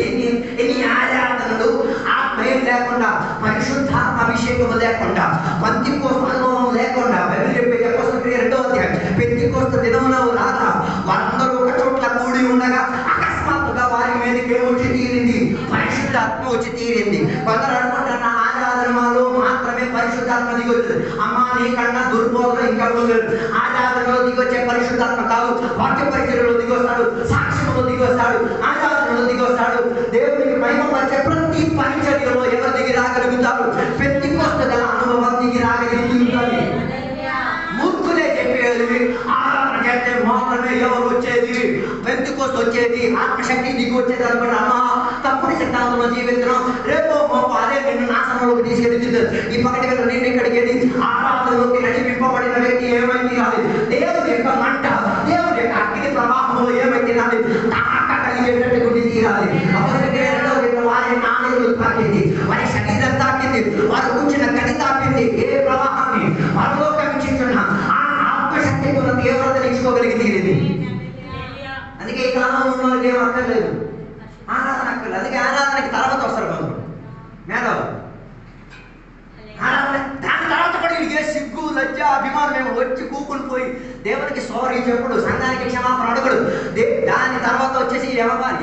ఎన్ని ఆరాధనలు ఆత్మయం లేకుండా, పరిశుద్ధాత్మ అభిషేకం లేకుండా, పెంతెకోస్తు అనుభవం లేకుండా, బైబిల్ చెప్పే అపోస్తలుల 2వ అధ్యాయం, పెంతెకోస్తు దినమున రాగా వారందరూ ఒక చోట్ల కూడి ఉండగా అకస్మాత్తుగా వారి మీదకి ఏమొచ్చి తీరింది? పరిశుద్ధాత్మ వచ్చి తీరింది. కొందరు అనుకుంటున్న ఆరాధనలో మాత్రమే పరిశుద్ధాత్మ దిగొచ్చింది. అమ్మా, నీకన్నా దుర్బోధన ఇంకా లేదు. ఆరాధనలో దిగొచ్చే పరిశుద్ధాత్మ కాదు, వాక్య పరిచర్యలో దిగొస్తాడు, సాక్ష్యంలో దిగొస్తాడు, ఆరాధనలో దిగొస్తాడు. దేవుడికి మహిమపరిచే ప్రతి పరిచర్యలో ఎవరు దిగి రాగలుగుతారు? పెంతెకోస్తు గల అనుభవం దిగి రాగలుగుతారు. మూర్ఖులే చెప్పేది ఆరాధన చేస్తే మాత్రమే ఎవరు వచ్చేది? పెంతెకోస్తు వచ్చేది, ఆత్మశక్తి దిగి వచ్చేది అనుకోండి. అమ్మా, తప్పుడు సిద్ధాంతంలో జీవించడం రేపో మాపు అదే నిన్ను నాశనంలోకి తీసుకెళ్తుంది. ఈ పక్కటి వెళ్ళి నేను ఇక్కడికి వెళ్ళి ఆరాధనలోకి నడిపింపబడిన వ్యక్తి ఏమైంది కాదు, దేవుడి యొక్క మంట, దేవుడి యొక్క అగ్ని ప్రవాహంలో ఏమైంది కాదు, తాక కలిగేటట్టు గుడి తీరాలి. వారి నాలుగులు తాకింది, వారి శరీరం తాకింది, వారు కూర్చున్న గది తాకింది. ఏ ప్రవాహాన్ని పరలోకించున్న ఆ ఆత్మశక్తి కొరకు తీవ్రత నేర్చుకోగలిగి తీరింది. అందుకే ఈ కాలంలో ఉన్న వాళ్ళకి ఏం అక్కర్లేదు, ఆరాధన అక్కర్లేదు. అందుకే ఆరాధనకి తర్వాత వస్తారు కొందరు మేధావులు. ఆరాధన దాని తర్వాత కూడా ఏ సిగ్గు లజ్జ అభిమానం మేము వచ్చి కూకుని పోయి దేవునికి సారీ చెప్పుడు, సంఘానికి క్షమాపణ అడుగుడు. దాని తర్వాత వచ్చేసి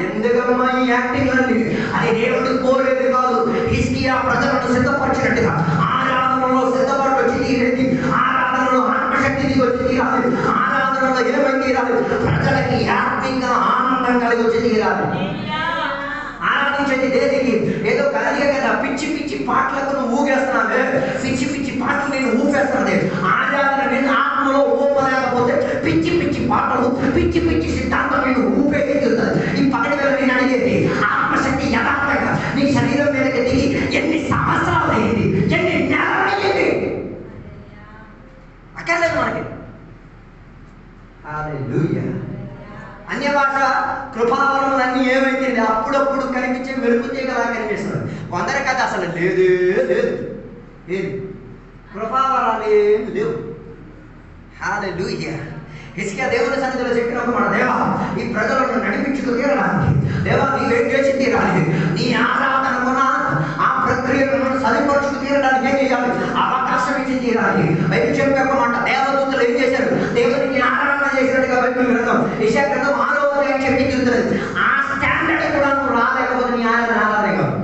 ఎందుకమ్మా ఈ యాక్టింగ్ అండి, అది దేవుడు కోరేది కాదు. హిజ్కియా ప్రజలను సిద్ధపరిచినట్టుగా ఆరాధనలో సిద్ధపడి వచ్చి తీరేది, ఆరాధనలో ఆత్మశక్తికి వచ్చి తీరాలి, ఆరాధనలో ఏమైంది తీరాలి, ప్రజలకి ఆత్మీయంగా ఆనందం కలిగి వచ్చి తీరాలి. ఆరాధించేది దేనికి? ఏదో కలిగే కదా పిచ్చి పిచ్చి పాటలకు నువ్వు ఊగేస్తున్నావే, పిచ్చి పిచ్చి పాటలు నేను ఊపేస్తున్నాను. ఆరాధన నేను ఆత్మలో ఊపలేకపోతే పిచ్చి పిచ్చి పాటలు, పిచ్చి పిచ్చి సిద్ధాంతం నేను ఊపేస్తుంది. ఈ పగటి వేళ నేను అడిగేది, ఆత్మశక్తి యథార్థంగా నీ శరీరం మీదకి దిగి ఎన్ని సంవత్సరాలు అయింది, ఎన్ని నెలలు అయ్యింది? అక్కర్లేదు మనకి. హల్లెలూయా. అన్య భాష కృపావరములన్నీ ఏమైతే అప్పుడప్పుడు కనిపించే మెరుపు తీగలా కనిపిస్తుంది. కొందరికి అది అసలు లేదే లేదు. ఏది కృపావరాలు ఏమి లేవు. హల్లెలూయా. హిజ్కియా దేవుని సన్నిధిలో చెప్పినప్పుడు మన దేవా ఈ ప్రజలను నడిపించుకు తీరడానికి దేవా నీవేం చేసి తీరాలి, నీ ఆరాధనకున్న ఆ ప్రక్రియలను సరిపరుచుకు తీరడానికి ఏం చేయాలి, అవకాశం ఇచ్చి తీరాలి. బైబిల్ చెప్పమాట దేవదూతలు ఏం చేశారు, దేవునికి ఆరాధన చేసినట్టుగా బైబిల్ గ్రంథం యెషయా గ్రంథం 6వ అధ్యాయం చెప్పి తీరుతుంది. ఆ స్టాండర్డ్ కూడా నువ్వు రాలేకపోతే నీ ఆరాధన కాదు.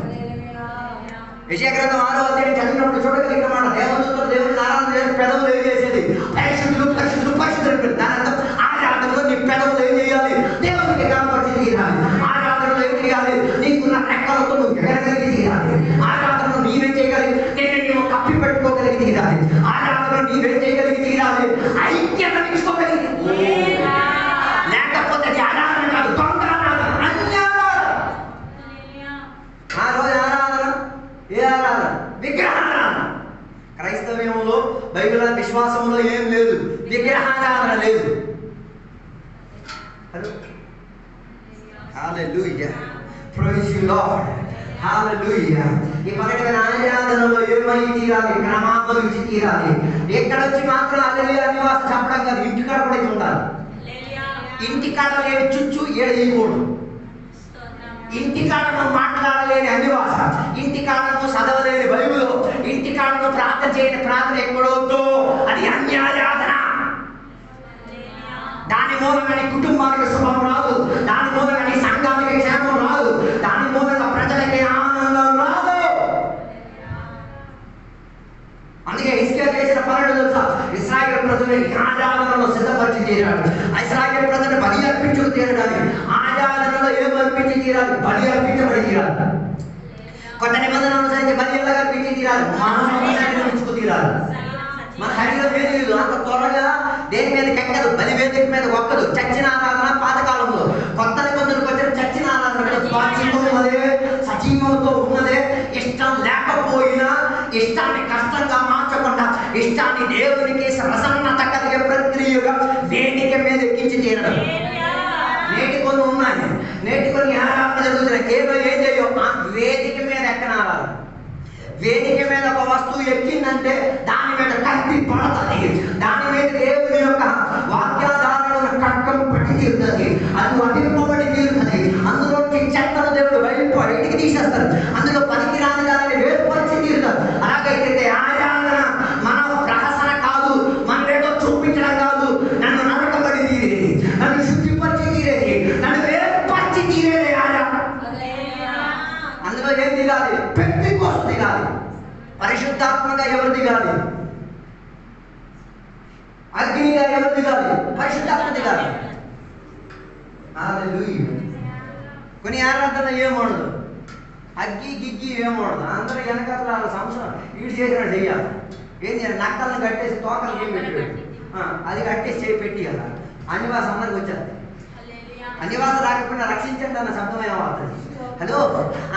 యెషయా గ్రంథం 6వ అధ్యాయం చదివినప్పుడు చూడగలిగిన మాట దేవదూతలు దేవుని ఆరాధన చేసి పెదవులు ఏం చేసేది, పరిశుద్ధులు పరిశుద్ధులు పరిశుద్ధులు. దాని అర్థం ఆరాధనలో నీ పెదవులు ఏం చేయాలి, దేవునికి కనపరిచి తీరాలి. ఆరాధనలో ఏం చేయాలి, నీకున్న రెక్కలతో నువ్వు ఎగరగలిగి తీరాలి. ఆరాధనలో నీవేం చేయగలిగి, నేను కప్పి పెట్టుకోగలిగి తీరాలి. ఆరాధనలో నీవేం చేయగలిగి తీరాలి, ఐక్యత తీసుకోగలిగి. లేకపోతే అది ఆరాధన కాదు, దొంగ ఆరాధన, అన్య ఆరాధన. ఆ రోజు ఆరాధన ఏ ఆరాధన, విగ్రహారాధన. క్రైస్తవ్యంలో బైబిల్ విశ్వాసంలో ఏం లేదు, విగ్రహారాధన లేదు. హల్లెలూయా, ప్రైజ్ యు లార్డ్, హల్లెలూయా. ఈ పగటిన ఆరాధనలో ఏమై తీరాలి, క్రమాలు ఇచ్చి తీరాలి. ఎక్కడొచ్చి మాత్రం హల్లెలూయా నివాస చెప్పడం కాదు, ఇంటికాడ కూడా ఇది ఉండాలి. ఇంటికాడ లేని చుచ్చు ఏడేయకూడదు. ఇంటికాడను మాట్లాడలేని అనివాస, ఇంటికాడను చదవలేని బైబిల్, ఇంటికాడను ప్రార్థన చేయని ప్రార్థన ఎక్కడొద్దు, అది అన్యాయాధన. దాని మూలంగా నీ కుటుంబానికి శుభం రాదు, దాని మూలంగా నీ సంఘానికి క్షేమం రాదు, దాని మూలంగా ప్రజలకి ఆనందం రాదు. అందుకే హిజ్కియా చేసిన పనులు తెలుసా, ఇశ్రాయేలు ప్రజలని ఆరాధనలో సిద్ధపరిచి తీరాడు. ఇశ్రాయేలు ప్రజలను బలి అర్పించుకు తీరడానికి ఆరాధనలో ఏం అర్పించి తీరాలి, బలి అర్పించబడి తీరాలి. కొత్త నిబంధన అనుసరించి బలి ఎలా అర్పించి తీరాలి, మానవ తీరాలి. మన శరీరం వేదికలు అంత త్వరగా దేని మీద ఎక్కదు, బలి వేదిక మీద ఒక్కదు. చచ్చిన ఆరాధన పాతకాలంలో, కొత్త నిబంధనకు వచ్చిన చచ్చిన ఆరాధన సజీవంతో ఉన్నదే. ఇష్టం లేకపోయినా ఇష్టాన్ని కష్టంగా మార్చకుండా ఇష్టాన్ని దేవునికి ప్రసన్నత కలిగే ప్రక్రియగా వేదిక మీద ఎక్కించి తీరడం. నేటి కొన్ని ఉన్నాయి, నేటి కొన్ని ఆరాధన జరుగుతున్నాయి. ఏం చేయో ఆ వేదిక మీద ఎక్కనారాలి. వేదిక మీద ఒక వస్తువు ఎక్కిందంటే దాని మీద కత్తి పడుతుంది, దాని మీద దేవుని యొక్క వాక్యాధారాలను కట్టం పడి తీరుతుంది, అది వదిలిపోబడి తీరుతుంది. అందులోకి చెత్తను దేవుడు బయటికి తీసేస్తారు, అందులో పనికి రాని దానిని వేరుపరిచి తీరుతారు. అలాగైతే ఆరాధన మన ప్రహసన కాదు, మనం ఏదో చూపించడం కాదు, నన్ను నరకబడి తీరేది, నన్ను శుద్ధిపరిచి తీరేది, నన్ను వేరుపరిచి తీరేది ఆరాధన. అందులో ఏం దిగాలి, పెంతెకోస్తు దిగాలి. పరిశుద్ధాత్మగా ఎవరు దిగాలి, అగ్నిగా ఎవరు దిగాలి, పరిశుద్ధాత్మ దిగాలి. హల్లెలూయా. కొన్ని ఆరాధన ఏమోడదు, అగ్గి గిగ్గి ఏమోడదు, అందరూ వెనకాల సంవత్సరం వీడు చేసినట్టు చెయ్యాలి. ఏం చేయాలి, నక్కలను కట్టేసి తోకలు ఏం పెట్టాడు, అది కట్టేసి చేయి పెట్టి కదా. అన్నివాసం అందరికి వచ్చారు, అన్నివాసం రాకపోయినా రక్షించండి అన్న శబ్దమే అవుతుంది. హలో,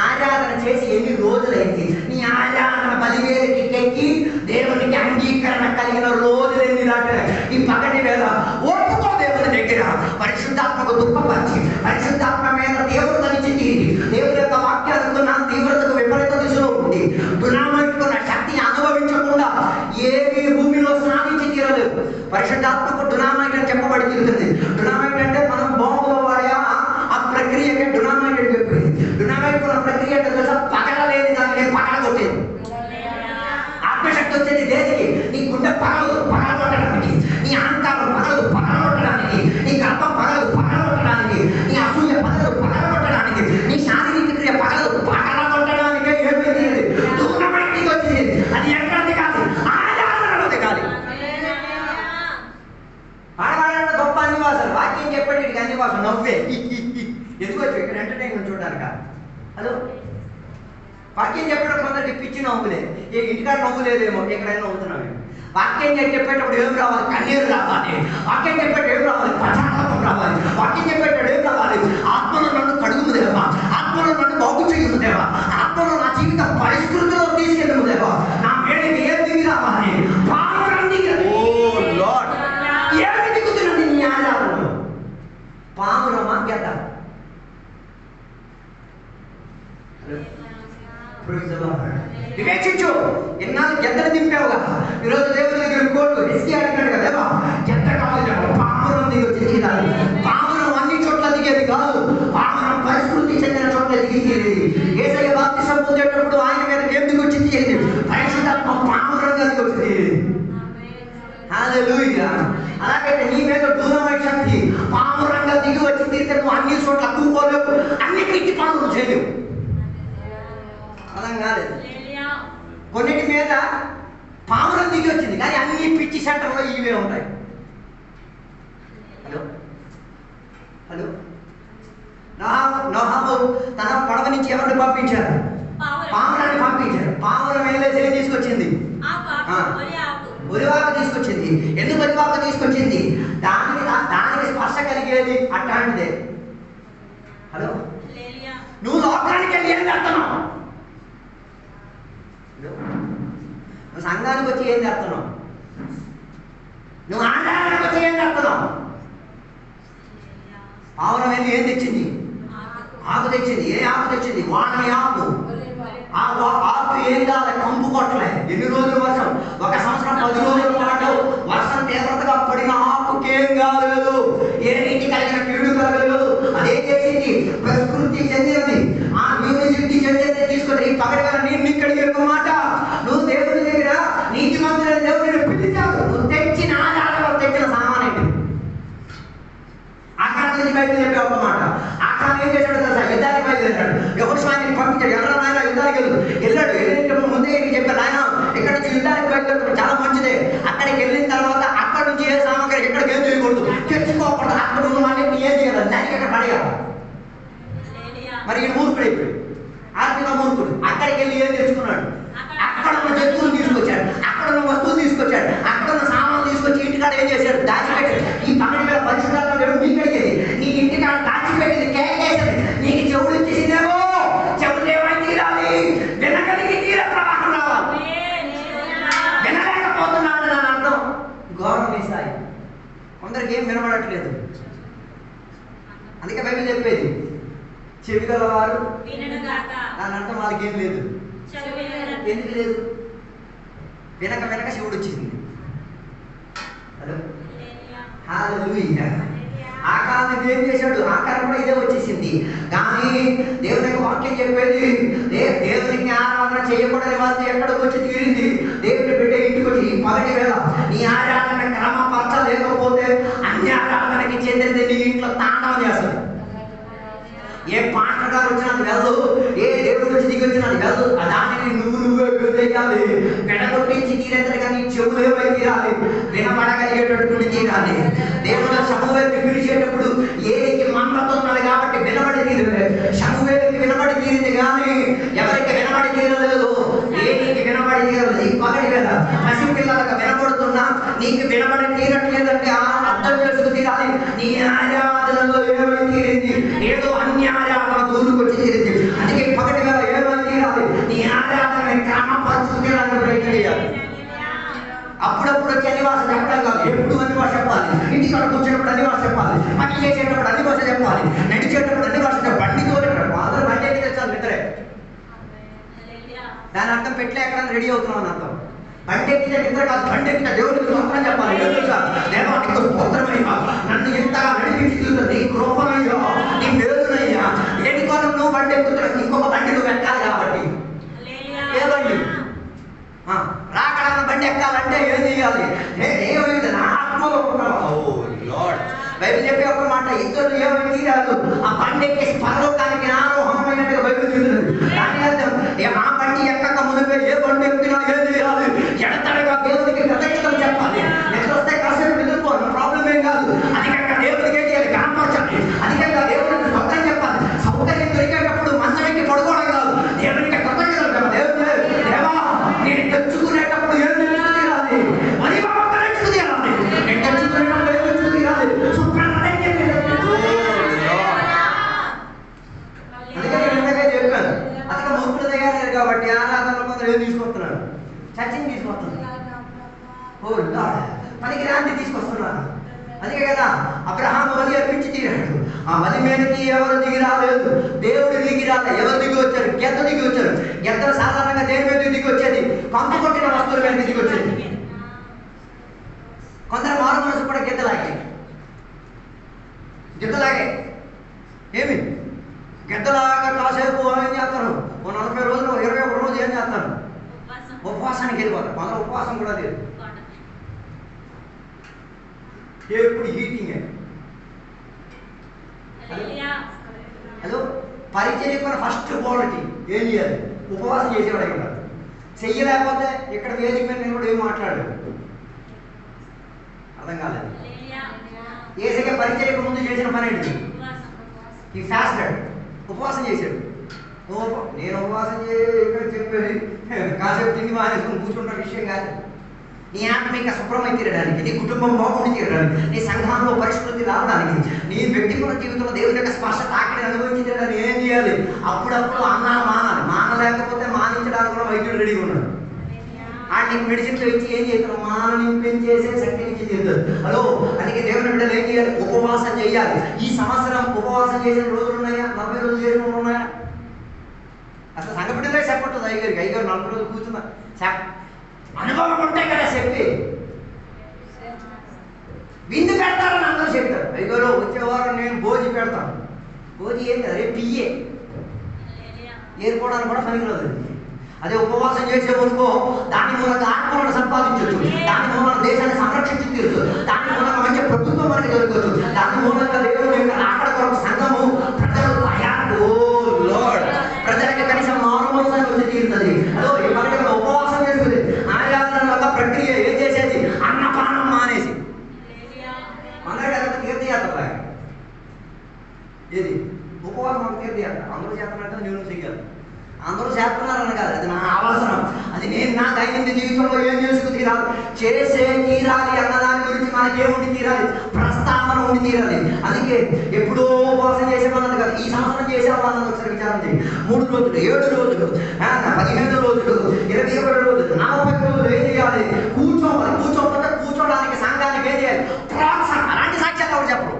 ఆరాధన చేసి ఎన్ని రోజులైంది, నీ ఆరాధన బలివేదికి ఎక్కి దేవునికి అంగీకరణ కలిగిన రోజులు ఎన్ని దాటాయి. ఈ పగటి వేళ ఒప్పుకో దేవుని దగ్గర, పరిశుద్ధాత్మకు దుఃఖపరిచి పరిశుద్ధాత్మ మీద దేవుడు తలిచి తీరి దేవుని యొక్క వాక్యాలకు నా తీవ్రతకు విపరీత దిశలో ఉంది. దునామైకున్న శక్తిని అనుభవించకుండా ఏమి భూమిలో స్నానించి తీరలేదు. పరిశుద్ధాత్మకు దునామైట్ అని చెప్పబడి తీరుతుంది. దునామైట్ అంటే మనం బాంబులో వాడే ఆ ప్రక్రియకే దునామైట్ అని చెప్పింది. దునామైట్ ఉన్న ప్రక్రియ తెలుసా, పగలలేని దాన్ని పగల కొట్టేది. ఆత్మశక్తి వచ్చేది దేనికి, నీ గుండె పగలదు పగలగొట్టడానికి, నీ అహంకారం పగలదు పగలగొట్టడానికి, నీ గర్భం పగలదు పగలగొట్టడానికి, నీ అసూయ పగలదు పగలగొట్టడానికి, నీ శారీరక క్రియ పగలదు పగలగొట్టడానికే ఏమైంది, దునామైట్కి వచ్చింది. అది ఎక్కడిది కాదు, ఆరాధనలో దిగాలి. ఆడవాళ్ళ గొప్ప అన్నివాసాలు, వాక్యం చెప్పండి ఇక అన్నివాసం నవ్వే ఎందుకు వచ్చి ఇక్కడ ఎంటర్టైన్మెంట్ చూడడానికి. హలో, వాక్యం చెప్పడం కొందరికి పిచ్చి నవ్వులే, ఇంటికాడ నవ్వులేదేమో, ఎక్కడైనా నవ్వుతున్నావు. వాక్యం చెప్పేటప్పుడు ఏం రావాలి, కన్నీరు రావాలి. వాక్యం చెప్పేటప్పుడు ఏం రావాలి, పశ్చాత్తాపం రావాలి. వాక్యం చెప్పేటప్పుడు ఏం రావాలి, ఆత్మలో నన్ను కడుగుము దేవా, ఆత్మలో నన్ను బాగు చేయుము దేవా, ఆత్మలో నా జీవిత పరిస్థితుల్లో తీసుకెళ్ళము దేవా, నా మేడకి ఏం దిగి రావాలి, ఏమి దిగుతున్నది నీ ఆధారంలో, పామురమా గెద్ద. వివేచించు. ఎన్నాళ్ళు గెద్దలు దింపావుగా, ఈరోజు దేవుని దగ్గర కోళ్ళు రిస్కీ అడిగాడు కదా, గెద్ద కాదు, పామురం దిగి వచ్చింది. పామురం అన్ని చోట్ల దిగేది కాదు, పామురం పరిస్థితి చెందిన చోట్ల దిగేది. యేసయ్య బాప్తిసం పొందేటప్పుడు ఆయన మీద ఏం దిగి వచ్చింది? పరిశుద్ధాత్మ పామురంగా దిగి వచ్చింది. హల్లెలూయా. అలాగే నీ మీద దూరమైన శక్తి పామురంగా దిగి వచ్చి తిరిగి నువ్వు అన్ని చోట్ల కూకోలేవు, అన్ని పిచ్చి పనులు చేయలేవు. అర్థం కాలేదు. కొన్నిటి మీద పామురం దిగి వచ్చింది, కానీ అన్ని పిచ్చి సెంటర్లో ఇవే ఉంటాయి. హలో హలో నోహాము తన పడవ నుంచి ఎవరిని పంపించారు? పామురాన్ని పంపించారు. పామురం ఏం తీసుకొచ్చింది? ఒలివాకు తీసుకొచ్చింది. ఎందుకు ఒలివాకు తీసుకొచ్చింది? దానికి స్పర్శ కలిగేది అట్లాంటిదే. హలో, నువ్వు లోకానికి వెళ్ళి ఏం చేస్తున్నావు? నువ్వు సంఘానికి వచ్చి ఏం చేస్తున్నావు? నువ్వు ఆచారానికి వచ్చి ఏం చేస్తున్నావు? పావురం వెళ్ళి ఏం తెచ్చింది? ఆకు తెచ్చింది. ఏ ఆకు తెచ్చింది? వానని ఆకు. ఆ ఆకు ఏం కాదు, కంపు కొట్టలే. ఎన్ని రోజులు వర్షం? 1 సంవత్సరం 10 రోజుల పాటు వర్షం తీవ్రతగా పడిన ఆకుకేం కాలేదు, ఏ నీటి కలిగిన కీడు కలగలేదు. అదేం చేసింది? ప్రకృతి చెందినది, ఆ మ్యూనిసిటీ చెందినది తీసుకొని ఈ పగడగల నీరు ఇక్కడికి మాట. నువ్వు దేవుడి దగ్గర నీతి మంత్రుల దేవుడిని పిలిచావు. నువ్వు తెచ్చిన ఆధారంలో తెచ్చిన సామాన్యుడు ఆకాశం నుంచి బయట చెప్పే ఒక మాట. ఆకాశం ఏం చేశాడు తెలుసా? యుద్ధానికి బయలుదేరాడు. యెహోషువాని పంపించాడు. ఎవరో నాయన యుద్ధానికి వెళ్ళాడు. వెళ్ళేటప్పుడు ముందే చెప్పాడు, ఆయన ఇక్కడ నుంచి యుద్ధానికి బయలుదేరడం చాలా మంచిదే. అక్కడికి వెళ్ళిన తర్వాత అక్కడ నుంచి ఏ సామాగ్రి ఎక్కడికి ఏం చేయకూడదు, తెచ్చుకోకూడదు. అక్కడ ఉన్న వాళ్ళని ఏం చేయాలి? దానికి అక్కడ పడేయాలి. మరి ఈ మూర్ఖుడు అయిపోయాడు, ఆర్థిక మూర్ఖుడు. అక్కడికి వెళ్ళి ఏం తెచ్చుకున్నాడు? అక్కడ ఉన్న జంతువులు తీసుకొచ్చాడు, అక్కడ ఉన్న వస్తువులు తీసుకొచ్చాడు, అక్కడ ఉన్న సామాన్లు తీసుకొచ్చి ఇంటికాడ ఏం చేశాడు? దాచిపెట్టాడు. ఈ పన్నెండు వేల పరిశుభ్రత దేవుడు నీకు అడిగేది, నీకు ఇంటికాడ దాచిపెట్టింది కేకేసేది, నీకు చెవులు ఇచ్చేసిందేమో. చెవులు ఏమైనా తీరాలి, వినగలిగి తీర ప్రవాహం రావాలి. వినలేకపోతున్నాడు అని అర్థం గౌరవం ఇస్తాయి. కొందరికి ఏం వినబడట్లేదు. అందుకే బైబిల్ చెప్పేది, చెవి గలవారు దాని అర్థం వాళ్ళకి ఏం లేదు. ఎందుకు లేదు? వెనక వెనక శివుడు వచ్చింది. హలో, హల్లెలూయా. ఆకారానికి ఏం చేశాడు? ఆకారం కూడా ఇదే వచ్చేసింది. కానీ దేవునికి వాక్యం చెప్పేది, దేవునికి ఆరాధన చేయకూడని వాళ్ళు ఎక్కడికి వచ్చి తీరింది. దేవుని బిడ్డ ఇంటికి వచ్చి ఈ పగటి వేళ నీ ఆరాధన క్రమపరచలేకపోతే అన్ని ఆరాధనకి చెందింది నీ ఇంట్లో తాండవం చేస్తుంది. ఏ పాస్టర్ గారు వచ్చినది వెళ్ళదు, ఏ దేవుడు వచ్చి దిగి వచ్చినది వెళ్ళదు. దానిని నువ్వే వేయాలి. వెడగొట్టించి తీరేంత కానీ చెవులు ఏమై తీరాలి, వినబడగలిగేటటువంటి తీరాలి. దేవుడు సమూవేలుకి పిలిచేటప్పుడు ఏదికి మంటతున్నది కాబట్టి వినబడి తీరలేదు. సమూవేలుకి వినబడి తీరింది కానీ ఎవరికి వినబడి తీరలేదు. ఏదికి వినబడి తీరలేదు. ఈ పగటి వేళ పసిపిల్లలకు వినబడుతున్నా నీకు వినబడి తీరట్లేదంటే అర్థం చేసుకు తీరాలి. నీ ఆరాధనలో ఏమై తీరింది? ఏదో అన్యాయాలను దూరుకొచ్చి తీరింది. అందుకే పగటి వేళ ఏమై తీరాలి? నీ ఆరాధన క్రమపరచుకోవడానికి ప్రయత్నం చేయాలి. అప్పుడప్పుడు వచ్చి అన్ని భాష చెప్పడం కాదు, ఎప్పుడు అన్ని భాష చెప్పాలి. ఇంటికాడ కూర్చున్నప్పుడు అన్ని భాష చెప్పాలి, పని చేసేటప్పుడు అన్ని భాష చెప్పాలి, నడిచేటప్పుడు అన్ని భాష చెప్పాలి. బండి తోలేటప్పుడు మాత్రం బండి ఎక్కి తెచ్చాలి నిద్రే. దాని అర్థం పెట్లే ఎక్కడ రెడీ అవుతున్నాం అని అర్థం. బండి ఎక్కితే నిద్ర కాదు, బండి ఎక్కితే దేవుడికి స్తోత్రం చెప్పాలి. దేవా నీకు స్తోత్రమయ్యా, నన్ను ఇంతగా నడిపించి నీ కృపనయ్యా, నీ మేలునయ్యా. దేని కోసం నువ్వు బండి ఎక్కుతున్నావు? ఇంకొక బండి నువ్వు ఎక్కాలి కాబట్టి. ఏ బండి? రాకడాన బండి ఎక్కాలంటే ఏం చేయాలి? ఏమైంది? నా ఆత్మలో బైబిల్ చెప్పే ఒక మాట, ఇద్దరు ఏమైంది తీరాదు. ఆ బండి ఎక్కేసి పరలోకానికి ఆరోహణమైనట్టుగా బైబిల్ చెబుతుంది. దాని అర్థం ఆ బండి ఎక్కక మునిపే ఏ బండి ఎక్కినా ఏం చేయాలి? ఎడతడగా దేవుడికి కృతజ్ఞతలు చెప్పాలి. నెక్స్ట్ వస్తే కాసేపు నిద్రపోను, ప్రాబ్లం ఏం కాదు. అధికంగా దేవుడికి ఏం చేయాలి? కనపరచాలి. అధికంగా దేవుడికి సౌకర్యం చెప్పాలి. సౌకర్యం దొరికేటప్పుడు మంచం ఎక్కి పడుకోవడం కాదు, దేవుడికి కృతజ్ఞతలు చెప్పాలి. దేవా నేను తెచ్చుకునేటప్పుడు ఏం తెచ్చుకురాలి? మరి బాబా తెచ్చుకురాలి. నేను తెచ్చుకునేటప్పుడు ఏం తెచ్చుకురాలి? అందుకే నేను ఇంతగా చెప్పాను, అతను మూర్ఖుల దగ్గర కాబట్టి ఆరాధనలో కొందరు ఏం తీసుకొస్తున్నాడు? చర్చని తీసుకొస్తున్నారు. ఓ లార్డ్, పనికి రాంతి తీసుకొస్తున్నారు. అందుకే కదా అబ్రహాము బలి అర్పించి తీరాడు. ఆ బలి మీదకి ఎవరు దిగి రాలేదు, దేవుడు దిగి రాలే. ఎవరు దిగి వచ్చారు? గెద్ద దిగి వచ్చారు. గెద్దల ఉపవాసానికి వెళ్ళిపోతారు. కొందరు ఉపవాసం కూడా లేదు, ఎప్పుడు హీటింగ్. హలో, పరిచర్యకున్న ఫస్ట్ క్వాలిటీ ఏం చేయాలి? ఉపవాసం చేసేవాడు అయి ఉండాలి. చెయ్యలేకపోతే ఇక్కడ వేదిక మీద నేను కూడా ఏం మాట్లాడలేదు. అర్థం కాలేదు. ఏసైగా పరిచర్యకు ముందు చేసిన పని ఏంటి? ఈ ఫాస్టెడ్, ఉపవాసం చేశాడు. నేను ఉపవాసం ఇక్కడ చెప్పేది కాసేపు తిండి మానేసుకుని కూర్చుంటున్న విషయం కాదు. నీ ఆత్మిక శుభ్రమై తీరడానికి, నీ కుటుంబం బాగుండి తీరడానికి, నీ సంఘంలో పరిస్థితి రావడానికి, నీ వ్యక్తిగత జీవితంలో దేవుని యొక్క స్పర్శ తాకిడి అనుభవించి తీరడానికి ఏం చేయాలి? అప్పుడప్పుడు అన్నాను మానాలి. మానలేకపోతే మానించడానికి కూడా వైద్యుడు రెడీగా ఉన్నాడు. ఆ నీకు మెడిసిన్తో ఇచ్చి ఏం చేస్తాను? మానించేసే శక్తి నుంచి చేస్తారు. హలో, అందుకే దేవుని బిడ్డలు ఏం చేయాలి? ఉపవాసం చేయాలి. ఈ సంవత్సరం ఉపవాసం చేసిన రోజులు ఉన్నాయా? 40 రోజులు చేసిన రోజులు ఉన్నాయా? అసలు సంఘ బిడ్డలే చెప్పట్లేదు. అయ్యగారికి 40 రోజులు కూర్చున్నా అనుభవం ఉంటాయి కదా చెప్పి విందు పెడతారని అందరూ చెప్తారు. అయ్యగారు వచ్చేవారు నేను భోజి పెడతాను. భోజి ఏం కదా, రేపు పియ్యే ఏరుకోవడానికి కూడా పనికిరాదు. అదే ఉపవాసం చేసే వరకు దాని మూలంగా ఆత్మలను సంపాదించవచ్చు, దాని మూలంగా దేశాన్ని సంరక్షించవచ్చు, దాని మూలంగా మంచి ప్రభుత్వం మనకి దొరకవచ్చు, దాని మూలంగా దేవుని యొక్క రాకడ కొరకు సంఘము ప్రజలు ప్రజలకి కనీసం మారుమూలసాన్ని వచ్చి తీరుతుంది. అదో ఈ పర్యటన ఉపవాసం చేసుకుంది. ఆరాధన వల్ల ప్రక్రియ ఏం చేసేది? అన్నపానం మానేసి అందరికీ అదంతా తీర్థయాత్ర. ఏది ఉపవాసం? ఒక తీర్థయాత్ర. అందరూ చేస్తున్నట్టు నేను చెయ్యాలి. అందరూ చేస్తున్నారని కాదు, అది నా అవసరం. అది నేను నా దైనందిన జీవితంలో ఏం చేసుకు తీరాలి? చేసే తీరాలి అన్నదాని గురించి మనకేముండి తీరాలి? ప్రస్తావన ఉండి తీరాలి. అందుకే ఎప్పుడో ఉపవాసం చేసేవాళ్ళని కాదు, ఈ సంవత్సరం చేసేవాళ్ళని ఒకసారి విచారం చేయి. 3 రోజులు, 7 రోజులు, 15 రోజులు, 21 రోజులు, 40 రోజులు ఏం చేయాలి? కూర్చోవాలి. కూర్చోడానికి సంఘానికి ఏం చేయాలి? ప్రోత్సాహం. అలాంటి సాక్ష్యాలు ఎవరు చెప్పరు.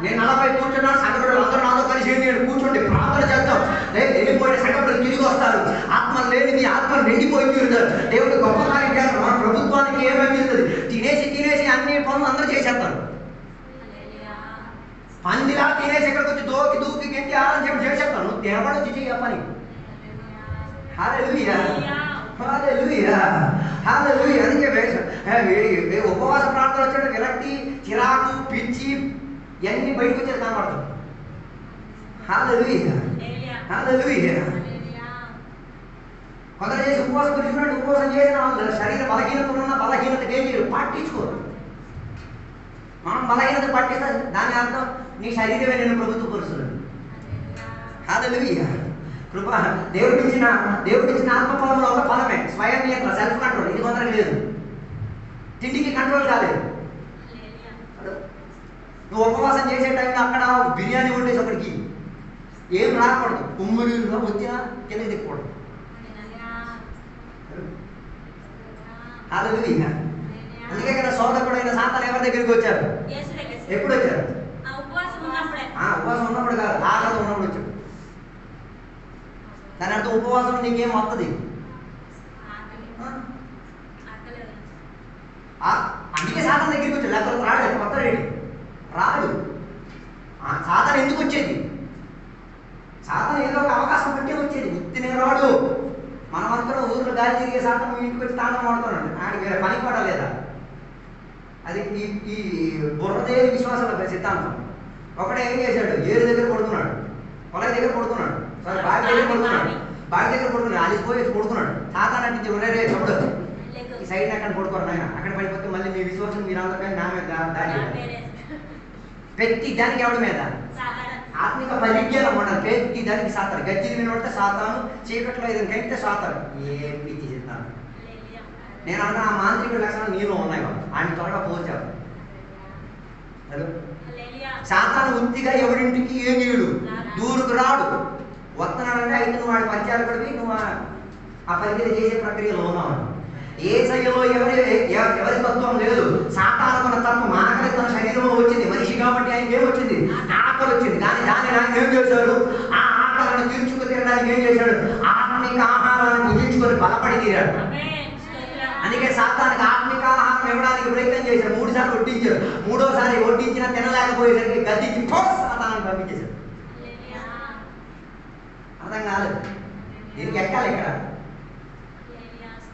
నేను 40 కూర్చున్నాను, సంఘటనలు అందరూ నాతో కలిసి నేను కూర్చోండి ప్రార్థన చేద్దాం. వెళ్ళిపోయిన సంఘటనలు తిరిగి వస్తారు. ఆత్మ లేని మీ ఆత్మలు నిండిపోయి తీరుతారు. దేవుడు గొప్ప కార్యం చేస్తారు. మన ప్రభుత్వానికి ఏమైతుంది? తినేసి అన్ని పనులు అందరూ చేసేస్తారు. పందిలా తినేసి ఇక్కడికి వచ్చి దూకి గెంటి ఆనందం చేసేస్తాను. నువ్వు తినబడి వచ్చి చెయ్యి పని. హల్లెలూయా, హల్లెలూయా, హల్లెలూయా. అందుకే ఉపవాస ప్రార్థన వచ్చాడు విరక్తి, చిరాకు, పిచ్చి ఇవన్నీ బయటకు వచ్చేది కనబడుతుంది. హల్లెలూయా, హల్లెలూయా. కొందరు చేసి ఉపవాసం గురించి ఉపవాసం చేసిన వాళ్ళు శరీర బలహీనత ఉన్న బలహీనతకి ఏం చేయరు? పట్టించుకోరు. మనం బలహీనత పట్టిస్తే దాని అర్థం నీ శరీరమే నేను ప్రభుత్వ పరుస్తున్నాను. హల్లెలూయా. కృప దేవుడిచ్చిన ఆత్మఫలంలో ఒక ఫలమే స్వయం నియంత్రణ, సెల్ఫ్ కంట్రోల్. ఇది కొందరికి లేదు. తిండికి కంట్రోల్ కాలేదు. నువ్వు ఉపవాసం చేసే టైంలో అక్కడ బిర్యానీ వండేసి ఒకటికి ఏం రాకూడదు. కుమ్ముడిలో వచ్చినా కిందకి దిక్కకూడదు. హల్లెలూయా. అందుకే కదా సోదరుడైన సాతాను ఎవరి దగ్గరికి వచ్చారు? ఎప్పుడు వచ్చారు? ఉపవాసం ఉన్నప్పుడు కాదు, ఆకలి ఉన్నప్పుడు వచ్చాడు. దాని అర్థం ఉపవాసం నీకేం వస్తుంది? అందుకే సాతాను దగ్గరికి వచ్చాడు. లేకపోతే రాడు. కొత్త రాడు. సాతాను ఎందుకు వచ్చేది? సాతాను ఏదో ఒక అవకాశం బట్టే వచ్చేది. ఉత్తినే రాడు. మనమంతా ఊర్లో గాలి తిరిగే సాతాను ఇంటికి వచ్చి తాండం పడుతున్నాడు. ఆడికి వేరే పని కూడా లేదా? అది ఈ బుర్రదేవి విశ్వాసం సిద్ధాంతం. ఒకడే ఏం చేశాడు? ఏరు దగ్గర పడుతున్నాడు, పొలం దగ్గర పడుతున్నాడు, సరే బావి దగ్గర పడుతున్నాడు, అలిసిపోయి పడుతున్నాడు. సాతాను అంటే రే చూడు ఈ సైడ్ అక్కడ పడుకోరు నాయన, అక్కడ పడిపోతే మళ్ళీ మీ విశ్వాసం మీరు అందరికీ నా మీద దాడి ప్రతి దానికి ఎవడి మీద? ఆత్మిక పరిజ్ఞానం ఉండాలి. ప్రతి దానికి సాతాను. గజ్జిని వినబడితే సాతాను, చీకట్లో ఏదైనా కంటే సాతాను. ఏం పిచ్చి చెప్తాను నేను అంటే ఆ మాంత్రిక లక్షణాలు నీలో ఉన్నాయి. ఆయన త్వరగా పోల్చావు. సాతాను ఉత్తిగా ఎవరింటికి ఏం చేయడు, దూరుకు రాడు. వస్తున్నాడంటే అయితే నువ్వు వాడి పరిచయాలు పడిపి నువ్వు ఆ పరిచయం చేసే ప్రక్రియలో ఉన్నావు. ఏ శైలిలో ఎవరి తత్వం లేదు. సాతానుకున్న తత్వం ఆకలి తన శరీరంలో వచ్చింది. మనిషి కాబట్టి ఆయనకి ఏమొచ్చింది? ఆకలి వచ్చింది. కానీ దాన్ని ఆయన ఏం చేశాడు? ఆ ఆకలిని తీర్చుకు తినడానికి ఏం చేశాడు? ఆత్మిక ఆహారాన్ని భుజించుకొని బలపడి తీరాడు. అందుకే సాతానికి ఆత్మిక ఆహారం ఇవ్వడానికి ప్రయత్నం చేశాడు. 3 సార్లు వడ్డించాడు. 3వసారి వడ్డించినా తినలేకపోయేసరికి గద్దించి సాతాన్ని పంపించేశాడు. అర్థం కాలేదు. దీనికి ఎక్కాలి ఇక్కడ.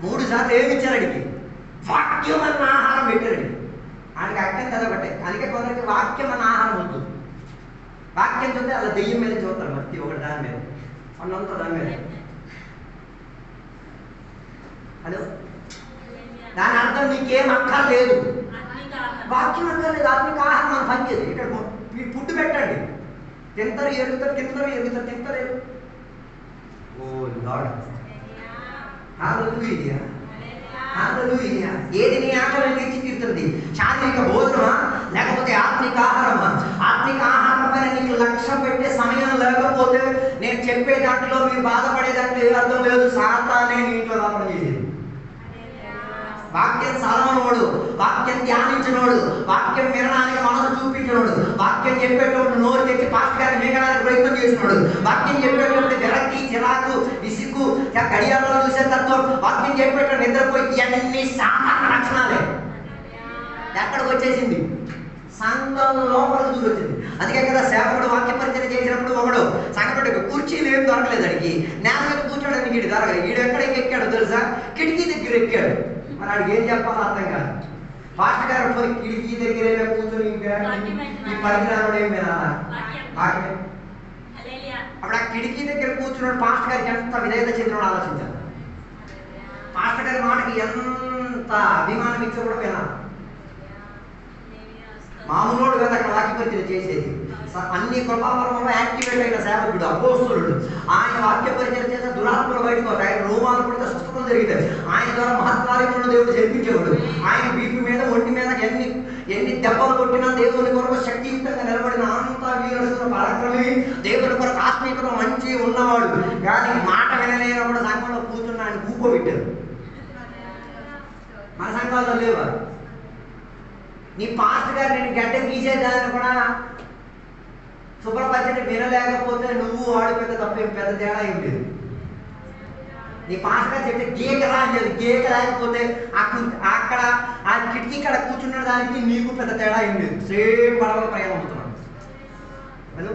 3 సార్లు ఏమి ఇచ్చారు అడిగి? వాక్యం అన్న ఆహారం పెట్టారు. ఆయనకి అక్కం చదవబట్టే. అందుకే కొందరికి వాక్యం అన్న ఆహారం వద్దు. వాక్యం చూస్తే అలా దెయ్యం మీద చూస్తారు, భక్తి ఒకటి దాని మీద, అన్నంతా దాని మీద. హలో, దాని అర్థం నీకేం అక్కర్లేదు, వాక్యం అక్కర్లేదు, ఆత్మిక ఆహారం మనం పనిచేది. ఇక్కడ ఫుడ్ పెట్టండి, తింటారు ఎరుగుతారు, తింటారు ఎరుగుతారు, తింటారు. ఓ లార్డ్, హల్లెలూయా, హల్లెలూయా. ఏది నీ ఆకలిని తీర్చి తీరుతుంది? శారీరక భోజనమా లేకపోతే ఆత్మిక ఆహారమా? ఆత్మిక ఆహారం పైన నీకు లక్ష్యం పెట్టే సమయం లేకపోతే నేను చెప్పే దాంట్లో మీరు బాధపడే దాంట్లో ఏ అర్థం లేదు. సాతానే నీ ఇంట్లో రావడం చేసేది. వాక్యం చదవనోడు, వాక్యం ధ్యానించినోడు, వాక్యం వినడానికి మనసు చూపించినోడు, వాక్యం చెప్పేటప్పుడు నోరు తెచ్చి పాస్టర్ గారిని మిగడానికి ప్రయత్నం చేసినోడు, వాక్యం చెప్పేటప్పుడు విరక్తి, చిరాకు, విసుగు, గడియారంలో చూసే తత్వం, వాక్యం చెప్పేటప్పుడు నిద్రపోయి, ఇవన్నీ సాధారణ లక్షణాలే. ఎక్కడికి వచ్చేసింది? సంఘం లోపలికి దూరం వచ్చింది. అందుకే కదా సేవకుడు వాక్య పరిచయం చేసినప్పుడు ఒకడు సంఘపడ్డ కుర్చీలు ఏం దొరకలేదు అడిగి, నేల మీద కూర్చోడానికి వీడు దొరకలేదు. వీడు ఎక్కడ ఎక్కాడు తెలుసా? కిటికీ దగ్గర ఎక్కాడు. మరి వాడికి ఏం చెప్పాలో అర్థం కాదు. పాస్టర్ గారు పోయి కిటికీ దగ్గర కూర్చొని ఈ పరిజ్ఞానం ఏం వినాలా? అప్పుడు ఆ కిటికీ దగ్గర కూర్చున్నాడు. పాస్టర్ గారికి ఎంత విధేయత చెందిన ఆలోచించాలి. పాస్టర్ గారి మాటకి ఎంత అభిమానం ఇచ్చో కూడా వినాలి. మామూలు కదా అక్కడ వాక్య పరిచయం చేసేది. అన్ని కృపావరంలో యాక్టివేట్ అయిన సేవకుడు, అపోస్తలుడు. ఆయన వాక్య పరిచయం చేసిన దురాత్మలు బయటకు వస్తాయి. ఆయన రోమాలు కూడా స్వస్థతలు జరిగితాయి. ఆయన ద్వారా మహత్కార్యములను దేవుడు జరిపించేవాడు. ఆయన వీపు మీద, ఒంటి మీద ఎన్ని దెబ్బలు కొట్టినా దేవుని కొరకు శక్తియుక్తంగా నిలబడిన అంత వీరసుల పరాక్రమి, దేవుని కొరకు ఆత్మీయతలో మంచి ఉన్నవాడు. కానీ మాట వినలేనప్పుడు సంఘంలో కూర్చున్న ఆయన కూకోబెట్టారు. మన సంఘాల్లో లేవా? నీ పాస్టర్ గారు నేను గడ్డ గీసేదాన్ని కూడా శుభ్రపరచని వినలేకపోతే నువ్వు వాడు పెద్ద తప్పేం, పెద్ద తేడా ఏం లేదు. నీ పాస్టర్ గారు చెప్తే గీకరా అని లేదు. గీక లేకపోతే అక్కడ ఆ కిటికీ కాడ కూర్చున్న దానికి నీకు పెద్ద తేడా ఏం లేదు. సేమ్ పడవల ప్రయాణం అవుతున్నాడు. హలో,